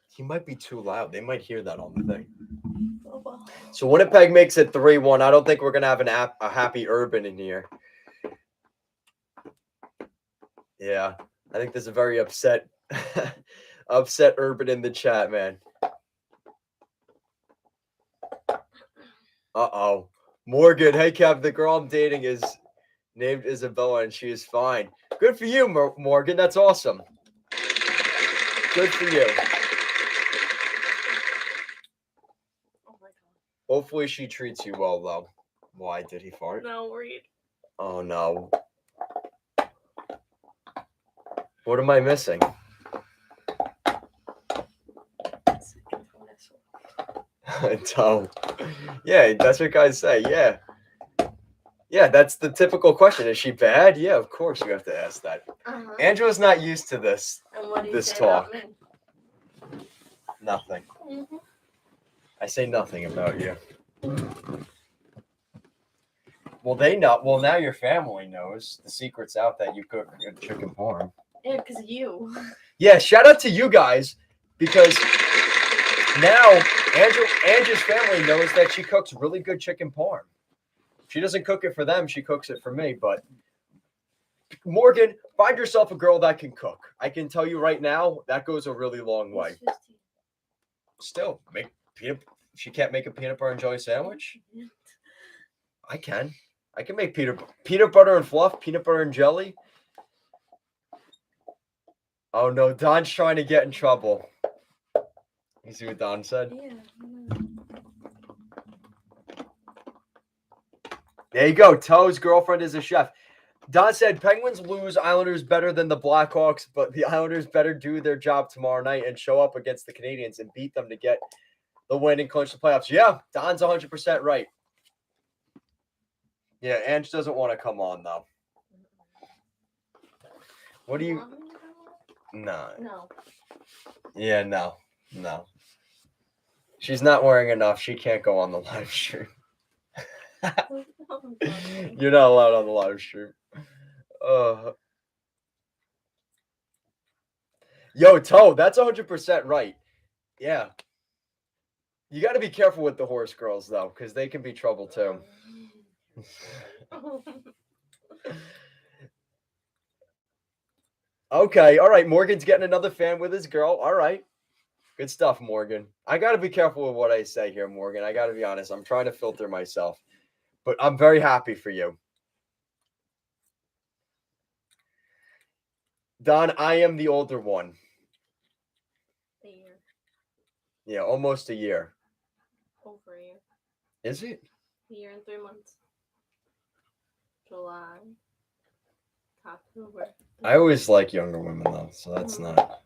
He might be too loud. They might hear that on the thing. well. So Winnipeg makes it 3-1. I don't think we're gonna have a happy Urban in here. Yeah, I think there's a very upset Urban in the chat, man. Uh-oh. Morgan, hey Kev, the girl I'm dating is named Isabella and she is fine. Good for you, Morgan. That's awesome. Good for you. Oh my god. Hopefully she treats you well, though. Why did he fart? No, read. Oh, no. What am I missing? Don't. Yeah, that's what guys say. Yeah. Yeah, that's the typical question. Is she bad? Yeah, of course you have to ask that. Angela's not used to this. And what do you this say talk. about me? Nothing. Mm-hmm. I say nothing about you. Well, they know. Well, now your family knows. The secret's out that you cook chicken parm. Yeah, because of you. Yeah, shout out to you guys because now Angela's family knows that she cooks really good chicken parm. She doesn't cook it for them; she cooks it for me. But Morgan, find yourself a girl that can cook. I can tell you right now that goes a really long way. Still, make peanut. She can't make a peanut butter and jelly sandwich. I can. I can make peanut butter and fluff, peanut butter and jelly. Oh no, Don's trying to get in trouble. You see what Don said? Yeah. There you go. Toe's girlfriend is a chef. Don said Penguins lose, Islanders better than the Blackhawks, but the Islanders better do their job tomorrow night and show up against the Canadiens and beat them to get the win and clinch the playoffs. Yeah, Don's 100% right. Yeah, Ange doesn't want to come on, though. What do you... No. No. Yeah, no. She's not wearing enough. She can't go on the live stream. You're not allowed on the live stream. Yo, Toe, that's 100% right. Yeah. You got to be careful with the horse girls, though, because they can be trouble, too. Okay, all right. Morgan's getting another fan with his girl. All right. Good stuff, Morgan. I got to be careful with what I say here, Morgan. I got to be honest. I'm trying to filter myself. But I'm very happy for you. Don, I am the older one. A year. Yeah, almost a year. Over a year. Is it? A year and 3 months. July. October. I always like younger women, though, so that's not...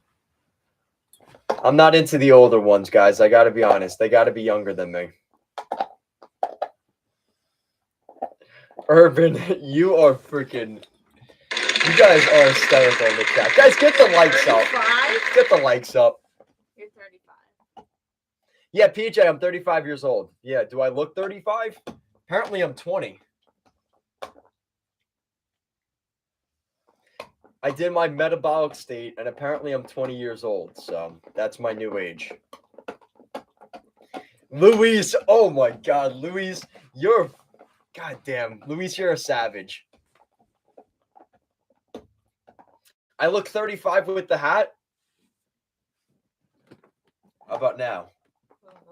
I'm not into the older ones, guys. I got to be honest. They got to be younger than me. Urban, you are freaking... You guys are hysterical in the chat. Guys, get the likes up. 35? Get the likes up. You're 35. Yeah, PJ, I'm 35 years old. Yeah, do I look 35? Apparently, I'm 20. I did my metabolic state, and apparently I'm 20 years old. So that's my new age. Luis, oh my God, Luis, you're... Goddamn, Luis, you're a savage. I look 35 with the hat. How about now?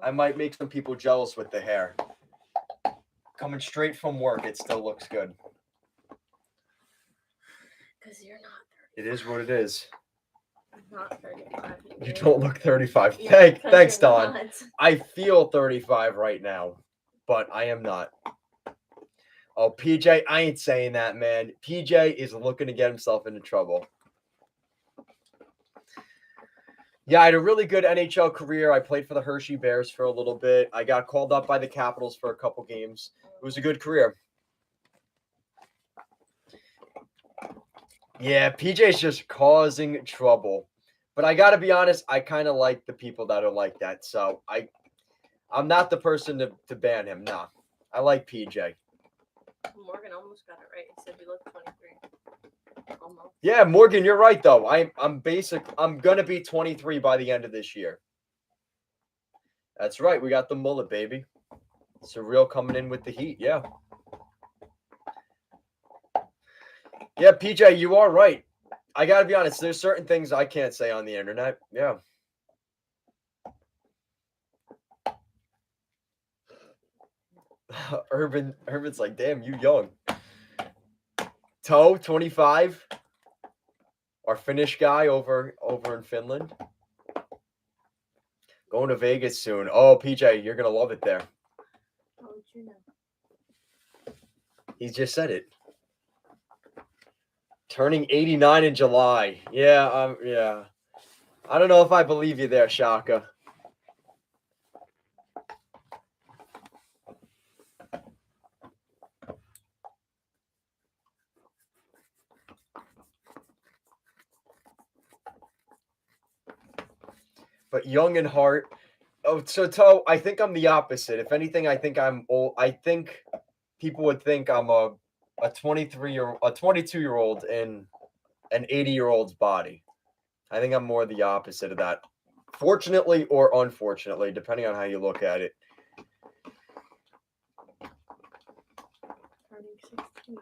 I might make some people jealous with the hair. Coming straight from work, it still looks good. Because you're not 35. It is what it is. I'm not 35. You don't look 35. Yeah, Thanks, you're Don. not. I feel 35 right now, but I am not. Oh, PJ, I ain't saying that, man. PJ is looking to get himself into trouble. Yeah, I had a really good NHL career. I played for the Hershey Bears for a little bit. I got called up by the Capitals for a couple games. It was a good career. Yeah, PJ's just causing trouble. But I got to be honest, I kind of like the people that are like that. So I'm not the person to ban him. Nah, I like PJ. Morgan almost got it right. He said you look 23. Almost. Yeah, Morgan, you're right though. I'm going to be 23 by the end of this year. That's right. We got the mullet, baby. Surreal coming in with the heat. Yeah. Yeah, PJ, you are right. I got to be honest. There's certain things I can't say on the internet. Yeah. Urban's like, damn, you young. Toe, 25. Our Finnish guy over in Finland. Going to Vegas soon. Oh, PJ, you're going to love it there. How would you know? He just said it. Turning 89 in July. Yeah, yeah. I don't know if I believe you there, Shaka. But young in heart. Oh, so Toe, I think I'm the opposite. If anything, I think I'm old. I think people would think I'm a 22-year-old in an 80-year-old's body. I think I'm more the opposite of that. Fortunately or unfortunately, depending on how you look at it. Turning 16.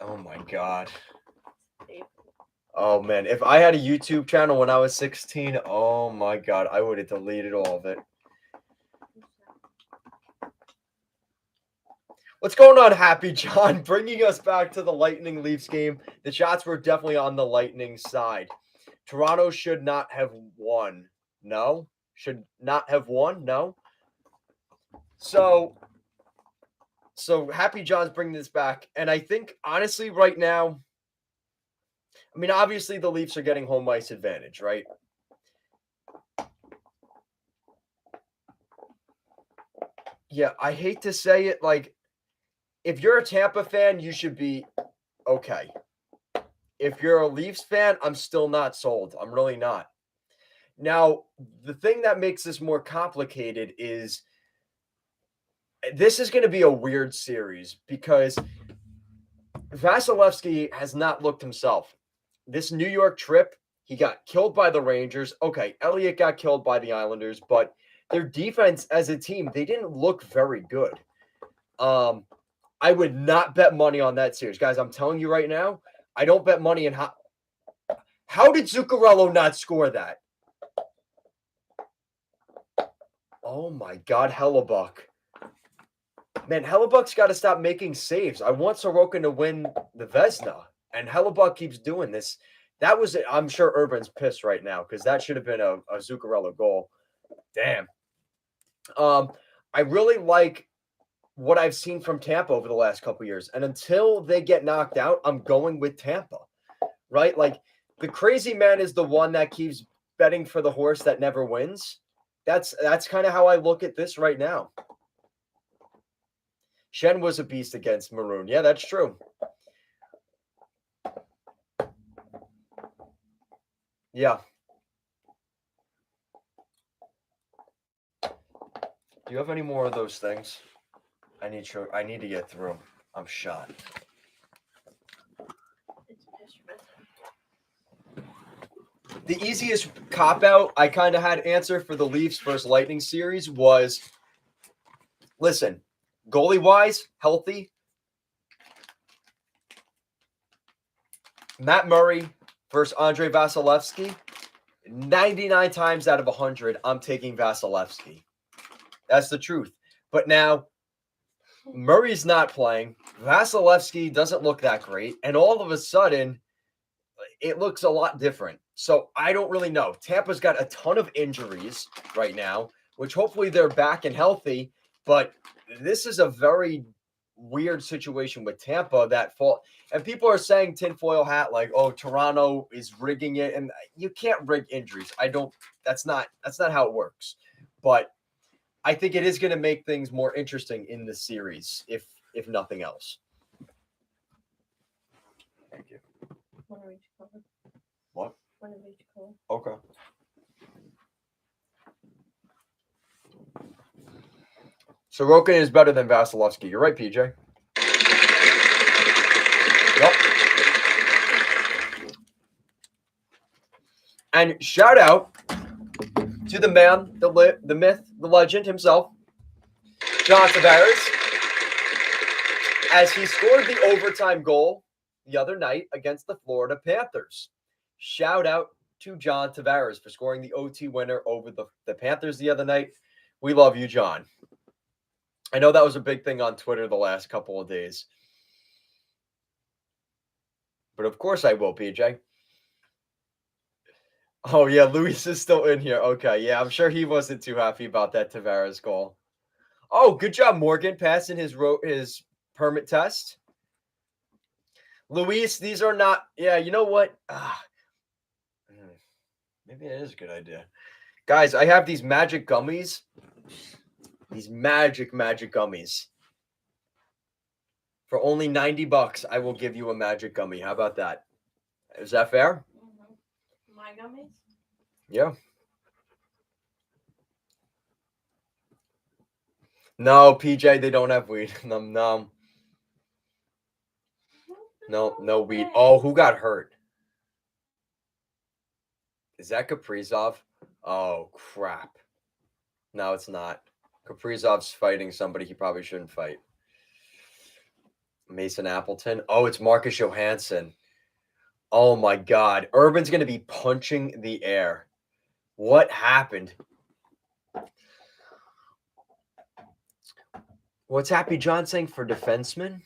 Oh my God. April. Oh man, if I had a YouTube channel when I was 16, oh my God, I would have deleted all of it. What's going on, Happy John? Bringing us back to the Lightning Leafs game. The shots were definitely on the Lightning side. Toronto should not have won. No? Should not have won? No? So Happy John's bringing this back. And I think, honestly, right now, I mean, obviously the Leafs are getting home ice advantage, right? Yeah, I hate to say it, like, if you're a Tampa fan, you should be okay. If you're a Leafs fan, I'm still not sold. I'm really not. Now, the thing that makes this more complicated is this is going to be a weird series because Vasilevsky has not looked himself. This New York trip, he got killed by the Rangers. Okay, Elliott got killed by the Islanders, but their defense as a team, they didn't look very good. I would not bet money on that series. Guys, I'm telling you right now, I don't bet money in how did Zuccarello not score that? Oh my God, Hellebuck. Man, Hellebuck's got to stop making saves. I want Sorokin to win the Vezina, and Hellebuck keeps doing this. That was it. I'm sure Urban's pissed right now because that should have been a Zuccarello goal. Damn. I really like what I've seen from Tampa over the last couple years, and until they get knocked out, I'm going with Tampa. Right? Like the crazy man is the one that keeps betting for the horse that never wins. That's kind of how I look at this right now. Shen was a beast against Maroon. Yeah, that's true. Yeah. Do you have any more of those things? I need to get through. I'm shot. The easiest cop-out I kind of had answer for the Leafs versus Lightning series was, listen, goalie-wise, healthy. Matt Murray versus Andrei Vasilevsky. 99 times out of 100, I'm taking Vasilevsky. That's the truth. But now, Murray's not playing. Vasilevsky doesn't look that great. And all of a sudden, it looks a lot different. So I don't really know. Tampa's got a ton of injuries right now, which hopefully they're back and healthy. But this is a very weird situation with Tampa that fall. And people are saying tinfoil hat, like, oh, Toronto is rigging it. And you can't rig injuries. That's not how it works. But I think it is going to make things more interesting in the series, if nothing else. Thank you. One of each color. What? One of each color. Okay. Sorokin is better than Vasilevsky. You're right, PJ. Yep. And shout out to the man, the myth, the legend himself, John Tavares, as he scored the overtime goal the other night against the Florida Panthers. Shout out to John Tavares for scoring the OT winner over the Panthers the other night. We love you, John. I know that was a big thing on Twitter the last couple of days. But of course I will, PJ. Oh, yeah, Luis is still in here. Okay, yeah, I'm sure he wasn't too happy about that Tavares goal. Oh, good job, Morgan, passing his permit test. Luis, these are not. Yeah, you know what? Maybe it is a good idea. Guys, I have these magic gummies. These magic gummies. For only $90, I will give you a magic gummy. How about that? Is that fair? Mm-hmm. My gummies? Yeah. No, PJ, they don't have weed. No. No weed. Oh, who got hurt? Is that Kaprizov? Oh, crap. No, it's not. Kaprizov's fighting somebody he probably shouldn't fight. Mason Appleton. Oh, it's Marcus Johansson. Oh, my God. Urban's going to be punching the air. What happened? What's Happy John saying for defenseman?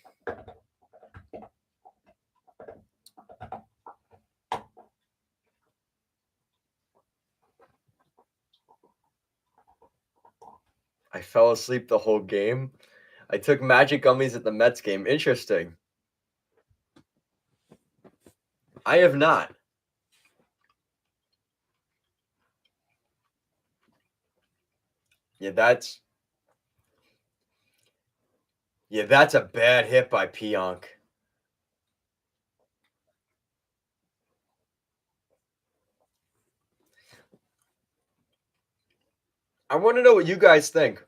I fell asleep the whole game. I took magic gummies at the Mets game. Interesting. I have not. Yeah, that's a bad hit by Pionk. I want to know what you guys think.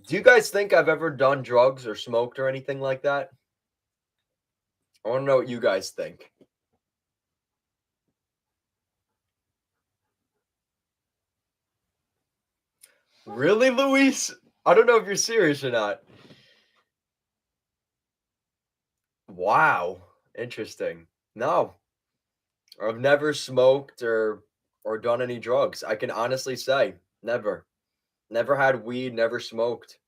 Do you guys think I've ever done drugs or smoked or anything like that? I want to know what you guys think. Really, Luis? I don't know if you're serious or not. Wow. Interesting. No. I've never smoked or done any drugs. I can honestly say never. Never had weed, never smoked.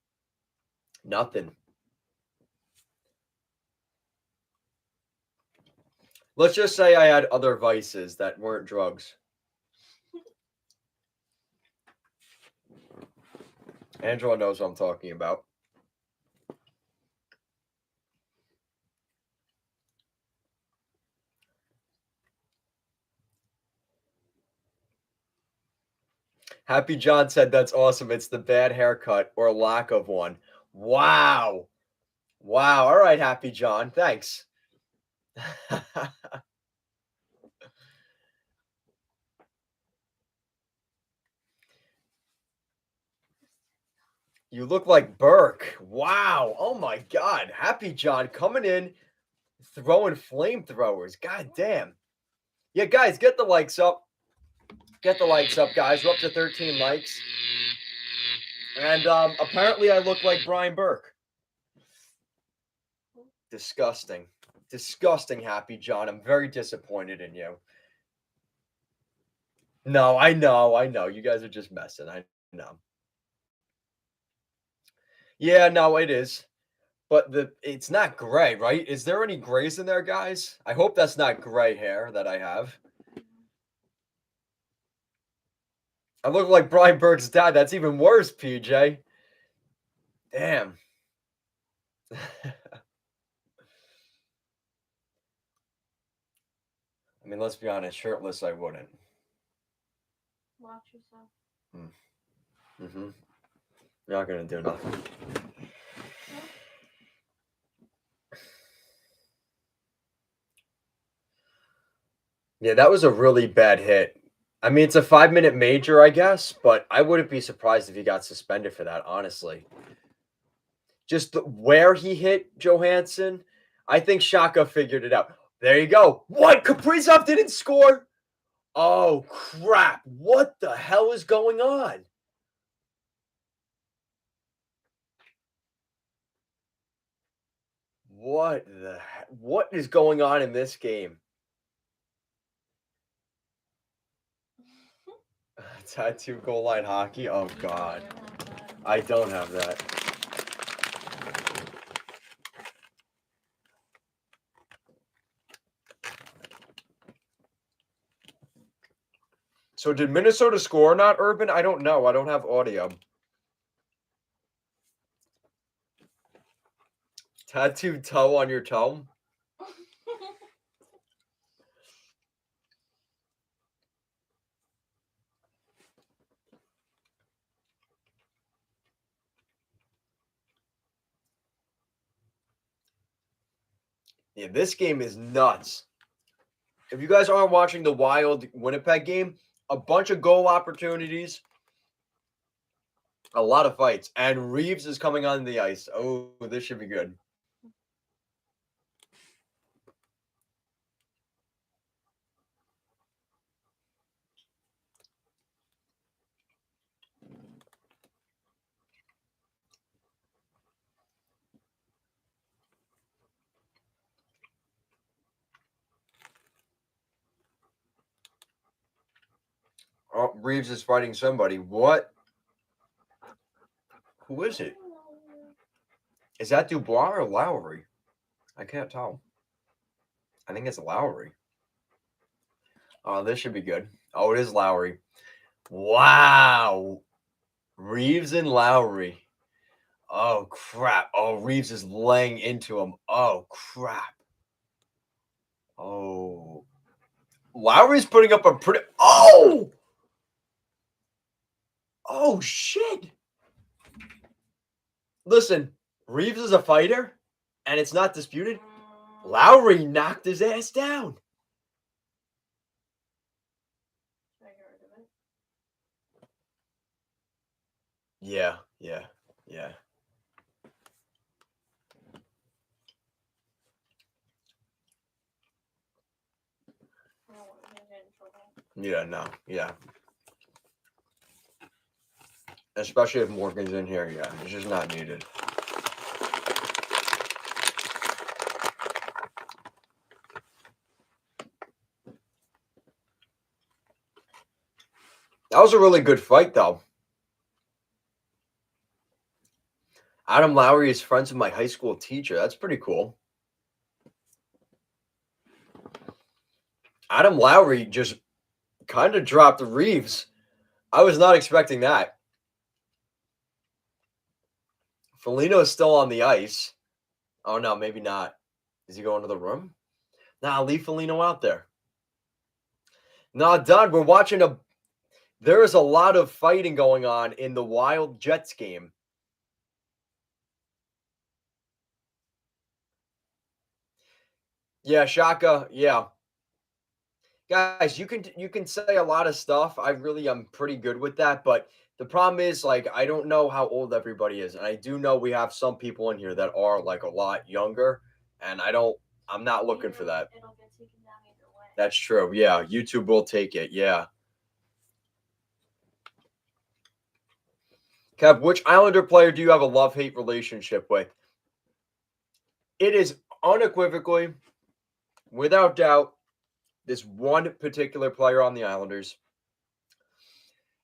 Nothing. Let's just say I had other vices that weren't drugs. Angela knows what I'm talking about. Happy John said that's awesome. It's the bad haircut or lack of one. Wow. Wow. All right, Happy John. Thanks. You look like Burke. Wow. Oh my God. Happy John coming in, throwing flamethrowers. God damn. Yeah, guys, get the likes up. Get the likes up, guys. We're up to 13 likes. And apparently I look like Brian Burke. Disgusting. Disgusting, Happy John. I'm very disappointed in you. No, I know. You guys are just messing. I know. Yeah, no, it is. But it's not gray, right? Is there any grays in there, guys? I hope that's not gray hair that I have. I look like Brian Burke's dad. That's even worse, PJ. Damn. I mean, let's be honest. Shirtless, I wouldn't. Watch yourself. Mm-hmm. You're not going to do nothing. Yeah, that was a really bad hit. I mean, it's a 5-minute major, I guess, but I wouldn't be surprised if he got suspended for that, honestly. Just where he hit Johansson, I think Shaka figured it out. There you go. What? Kaprizov didn't score? Oh, crap. What the hell is going on? what is going on in this game? Tattoo goal line hockey. Oh God, I don't have that. So did Minnesota score or not, Urban? I don't know. I don't have audio. Tattooed toe on your toe? Yeah, this game is nuts. If you guys aren't watching the Wild Winnipeg game, a bunch of goal opportunities, a lot of fights, and Reeves is coming on the ice. Oh, this should be good. Oh, Reeves is fighting somebody. What? Who is it? Is that Dubois or Lowry? I can't tell. I think it's Lowry. Oh, this should be good. Oh, it is Lowry. Wow. Reeves and Lowry. Oh, crap. Oh, Reeves is laying into him. Oh, crap. Oh. Lowry's putting up a pretty. Oh! Oh, shit. Listen, Reeves is a fighter, and it's not disputed. Lowry knocked his ass down. Should I get rid of it? Yeah. I don't want to get in trouble. Yeah, no. Yeah. Especially if Morgan's in here. Yeah, it's just not needed. That was a really good fight, though. Adam Lowry is friends with my high school teacher. That's pretty cool. Adam Lowry just kind of dropped Reeves. I was not expecting that. Foligno is still on the ice. Oh, no, maybe not. Is he going to the room? Nah, leave Foligno out there. Nah, Don, we're watching a. There is a lot of fighting going on in the Wild Jets game. Yeah, Shaka. Yeah, guys, you can say a lot of stuff. I really am pretty good with that, but the problem is like I don't know how old everybody is, and I do know we have some people in here that are like a lot younger, and I'm not looking for that. It'll get taken down either way. That's true. Yeah, YouTube will take it. Yeah. Kev, which Islander player do you have a love-hate relationship with? It is unequivocally, without doubt, this one particular player on the Islanders.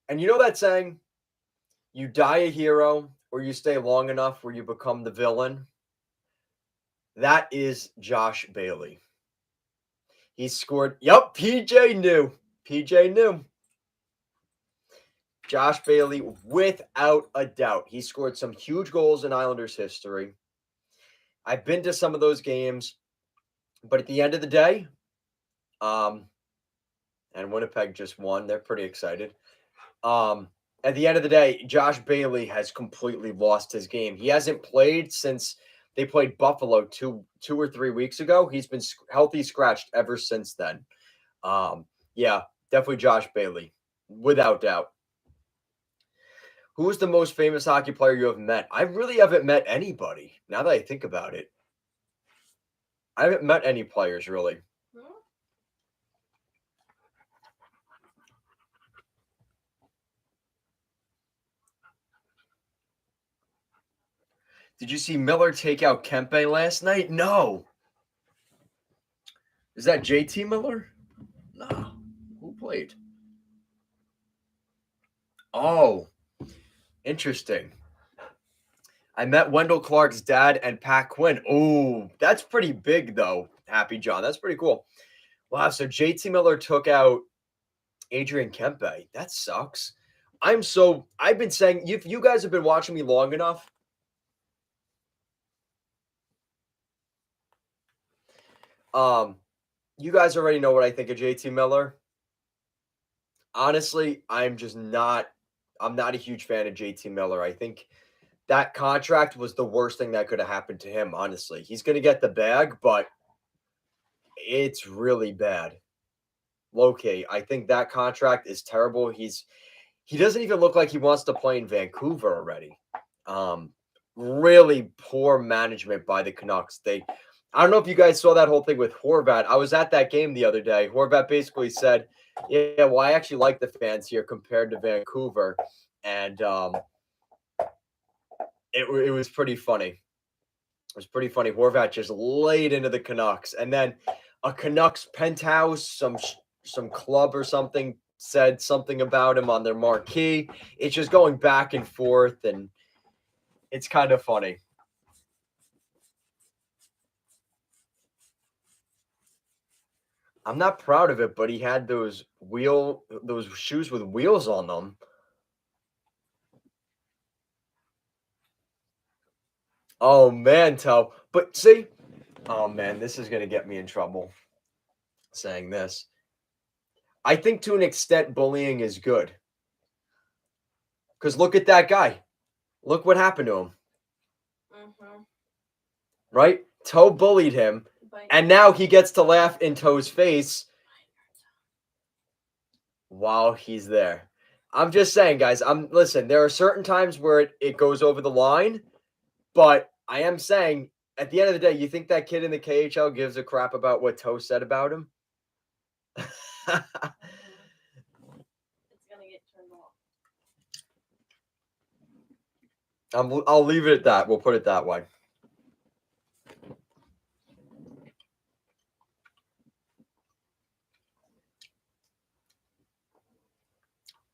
And you know that saying, you die a hero or you stay long enough where you become the villain? That is Josh Bailey. He scored. Yep, PJ knew. PJ knew. Josh Bailey, without a doubt. He scored some huge goals in Islanders history. I've been to some of those games, but at the end of the day, and Winnipeg just won. They're pretty excited. At the end of the day, Josh Bailey has completely lost his game. He hasn't played since they played Buffalo two or 3 weeks ago. He's been healthy scratched ever since then. Yeah, definitely Josh Bailey, without doubt. Who is the most famous hockey player you have met? I really haven't met anybody. Now that I think about it, I haven't met any players really. Did you see Miller take out Kempe last night? No. Is that JT Miller? No. Who played? Oh, interesting. I met Wendell Clark's dad and Pat Quinn. Oh, that's pretty big, though, Happy John. That's pretty cool. Wow, so JT Miller took out Adrian Kempe. That sucks. I've been saying, if you guys have been watching me long enough, you guys already know what I think of JT Miller. Honestly, I'm not a huge fan of JT Miller. I think that contract was the worst thing that could have happened to him, honestly. He's going to get the bag, but it's really bad. Low-key, I think that contract is terrible. He doesn't even look like he wants to play in Vancouver already. Really poor management by the Canucks. I don't know if you guys saw that whole thing with Horvat. I was at that game the other day. Horvat basically said, "Yeah, well, I actually like the fans here compared to Vancouver," and it was pretty funny. It was pretty funny. Horvat just laid into the Canucks, and then a Canucks penthouse, some club or something said something about him on their marquee. It's just going back and forth, and it's kind of funny. I'm not proud of it, but he had those shoes with wheels on them. Oh man, Toe. But see, oh man, this is gonna get me in trouble saying this. I think to an extent bullying is good. Because look at that guy. Look what happened to him. Mm-hmm. Right? Toe bullied him, and now he gets to laugh in Toe's face while he's there. I'm just saying, guys. Listen, there are certain times where it goes over the line, but I am saying at the end of the day, you think that kid in the KHL gives a crap about what Toe said about him? It's gonna get turned off. I'll leave it at that. We'll put it that way.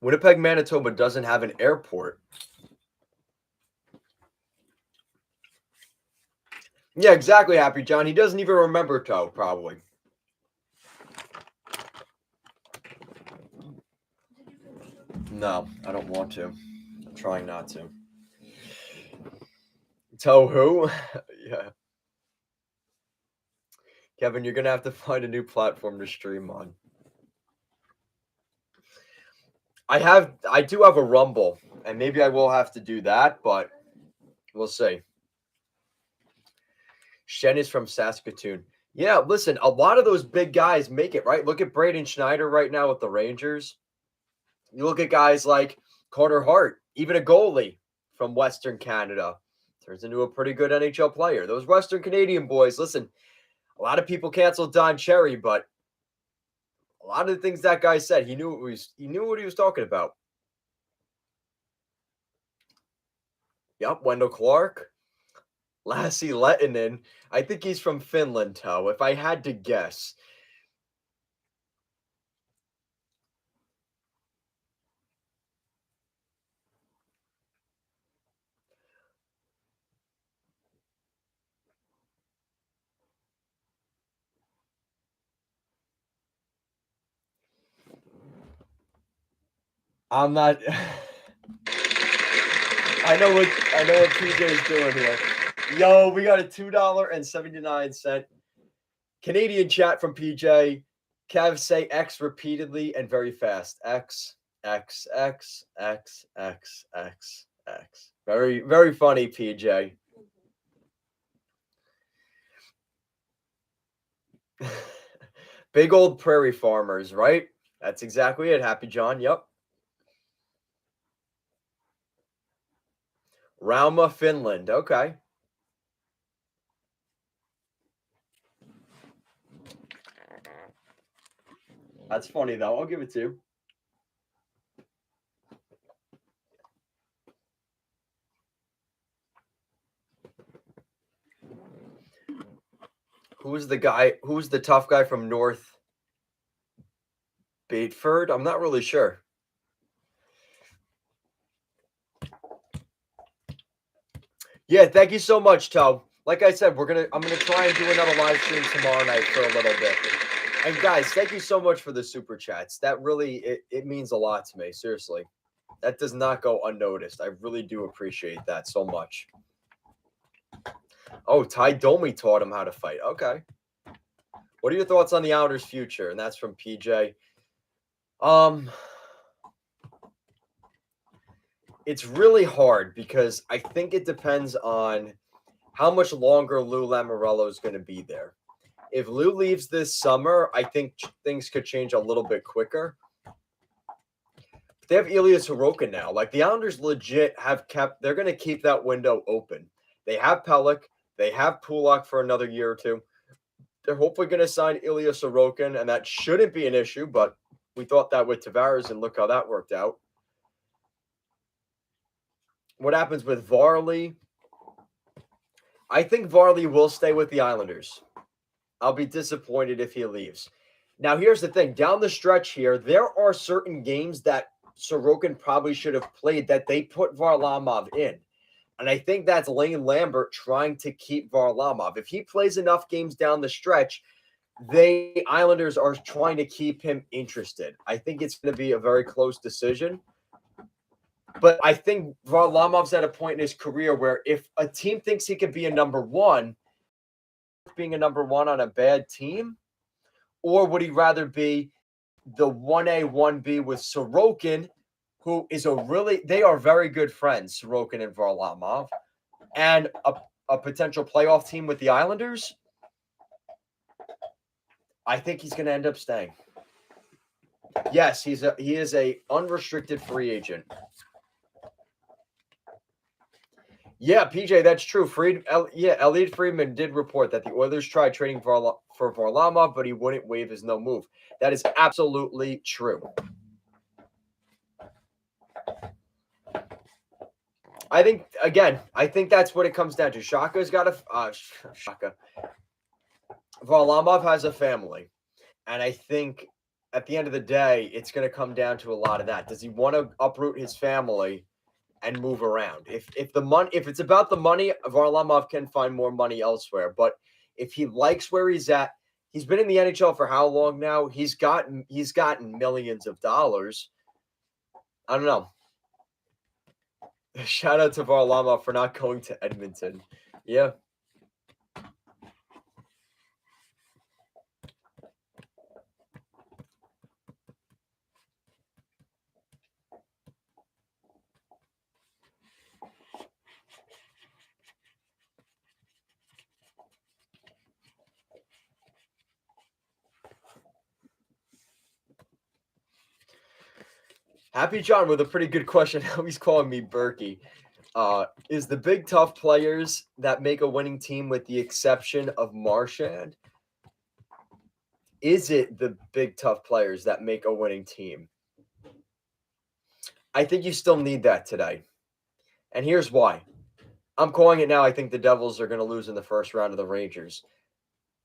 Winnipeg, Manitoba doesn't have an airport. Yeah, exactly, Happy John. He doesn't even remember Toe, probably. No, I don't want to. I'm trying not to. Toe who? Yeah. Kevin, you're going to have to find a new platform to stream on. I do have a Rumble, and maybe I will have to do that, but we'll see. Shen is from Saskatoon. Yeah, listen, a lot of those big guys make it, right? Look at Braden Schneider right now with the Rangers. You look at guys like Carter Hart, even a goalie from Western Canada, turns into a pretty good NHL player. Those Western Canadian boys, listen, a lot of people canceled Don Cherry, but a lot of the things that guy said, he knew what he was talking about. Yep, Wendell Clark, Lassie Lettinen. I think he's from Finland, Toe, if I had to guess. I'm not. I know what PJ is doing here. Yo, we got a $2.79 Canadian chat from PJ. Kev, say X repeatedly and very fast. X, X, X, X, X, X, X. Very, very funny, PJ. Big old prairie farmers, right? That's exactly it. Happy John. Yep. Rauma, Finland. Okay. That's funny, though. I'll give it to you. Who's the guy? Who's the tough guy from North Bateford? I'm not really sure. Yeah, thank you so much, Toe. Like I said, I'm gonna try and do another live stream tomorrow night for a little bit. And guys, thank you so much for the super chats. That really it means a lot to me. Seriously. That does not go unnoticed. I really do appreciate that so much. Oh, Ty Domi taught him how to fight. Okay. What are your thoughts on the Islanders' future? And that's from PJ. It's really hard because I think it depends on how much longer Lou Lamoriello is going to be there. If Lou leaves this summer, I think things could change a little bit quicker. They have Ilya Sorokin now. Like the Islanders legit they're going to keep that window open. They have Pelech. They have Pulak for another year or two. They're hopefully going to sign Ilya Sorokin, and that shouldn't be an issue, but we thought that with Tavares, and look how that worked out. What happens with Varley? I think Varley will stay with the Islanders. I'll be disappointed if he leaves. Now, here's the thing. Down the stretch here, there are certain games that Sorokin probably should have played that they put Varlamov in. And I think that's Lane Lambert trying to keep Varlamov. If he plays enough games down the stretch, the Islanders are trying to keep him interested. I think it's going to be a very close decision. But I think Varlamov's at a point in his career where if a team thinks he could be a number one, being a number one on a bad team, or would he rather be the 1A, 1B with Sorokin, who is they are very good friends, Sorokin and Varlamov, and a potential playoff team with the Islanders? I think he's going to end up staying. Yes, he is a unrestricted free agent. Yeah, PJ, that's true. Elliot Friedman did report that the Oilers tried trading for Varlamov, but he wouldn't waive his no move. That is absolutely true. I think that's what it comes down to. Shaka's got Varlamov has a family, and I think at the end of the day, it's going to come down to a lot of that. Does he want to uproot his family and move around? If it's about the money, Varlamov can find more money elsewhere. But if he likes where he's at, he's been in the NHL for how long now? He's gotten millions of dollars. I don't know. Shout out to Varlamov for not going to Edmonton. Yeah. Happy John with a pretty good question. He's calling me Berkey. Is the big tough players that make a winning team with the exception of Marchand? Is it the big tough players that make a winning team? I think you still need that today. And here's why. I'm calling it now. I think the Devils are going to lose in the first round of the Rangers.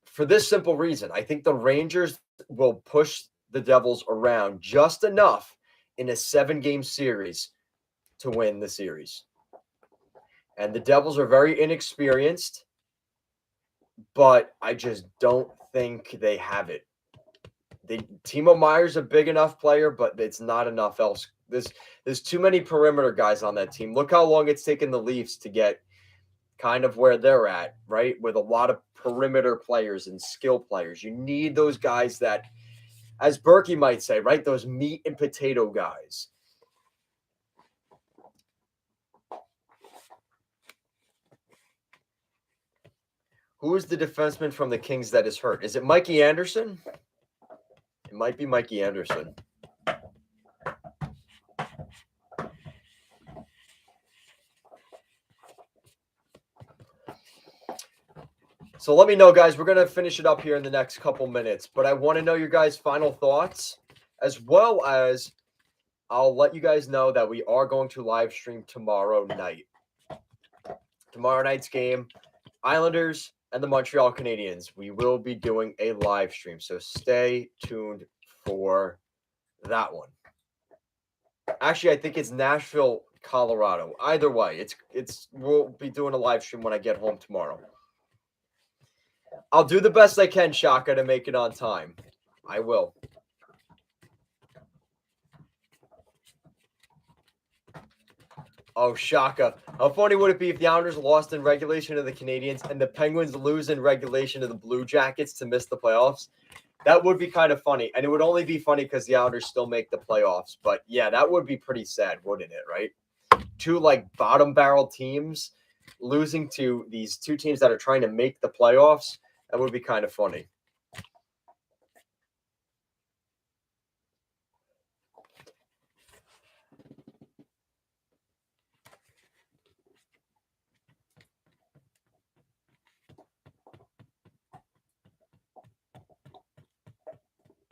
For this simple reason, I think the Rangers will push the Devils around just enough in a 7-game series to win the series. And the Devils are very inexperienced, but I just don't think they have it. Timo Meyer's a big enough player, but it's not enough else. There's too many perimeter guys on that team. Look how long it's taken the Leafs to get kind of where they're at, right? With a lot of perimeter players and skill players. You need those guys that, as Berkey might say, right? Those meat and potato guys. Who is the defenseman from the Kings that is hurt? Is it Mikey Anderson? It might be Mikey Anderson. So let me know, guys. We're going to finish it up here in the next couple minutes. But I want to know your guys' final thoughts, as well as I'll let you guys know that we are going to live stream tomorrow night. Tomorrow night's game, Islanders and the Montreal Canadiens. We will be doing a live stream, so stay tuned for that one. Actually, I think it's Nashville, Colorado. Either way, we'll be doing a live stream when I get home tomorrow. I'll do the best I can, Shaka, to make it on time. I will. Oh, Shaka. How funny would it be if the Islanders lost in regulation to the Canadiens and the Penguins lose in regulation to the Blue Jackets to miss the playoffs? That would be kind of funny. And it would only be funny because the Islanders still make the playoffs. But yeah, that would be pretty sad, wouldn't it, right? Two like bottom barrel teams losing to these two teams that are trying to make the playoffs. That would be kind of funny.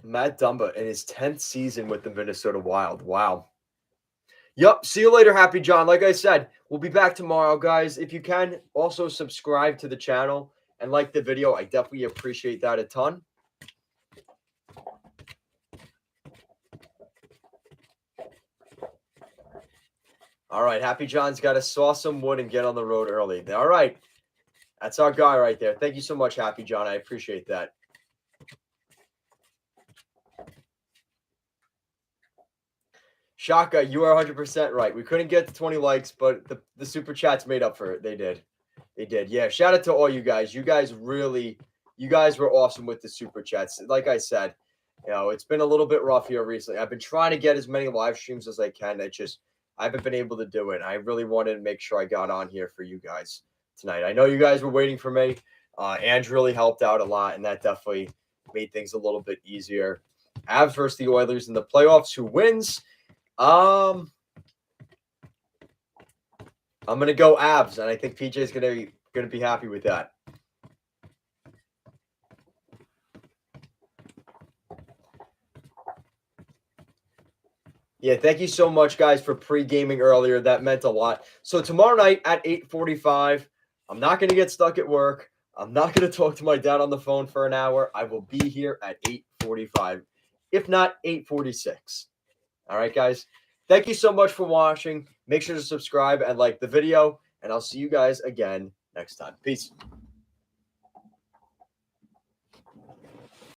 Matt Dumba in his 10th season with the Minnesota Wild. Wow. Yep. See you later, Happy John. Like I said, we'll be back tomorrow, guys. If you can, also subscribe to the channel and like the video. I definitely appreciate that a ton. All right. Happy John's got to saw some wood and get on the road early. All right. That's our guy right there. Thank you so much, Happy John. I appreciate that. Shaka, you are 100% right. We couldn't get to 20 likes, but the super chats made up for it. They did. They did. Yeah. Shout out to all you guys. You guys were awesome with the super chats. Like I said, it's been a little bit rough here recently. I've been trying to get as many live streams as I can. I haven't been able to do it. I really wanted to make sure I got on here for you guys tonight. I know you guys were waiting for me. Andrew really helped out a lot, and that definitely made things a little bit easier. Avs versus the Oilers in the playoffs. Who wins? I'm gonna go Avs, and I think PJ's gonna be happy with that. Yeah, thank you so much, guys, for pre-gaming earlier. That meant a lot. So tomorrow night at 8:45, I'm not gonna get stuck at work. I'm not gonna talk to my dad on the phone for an hour. I will be here at 8:45, if not 8:46. All right, guys. Thank you so much for watching. Make sure to subscribe and like the video, and I'll see you guys again next time. Peace.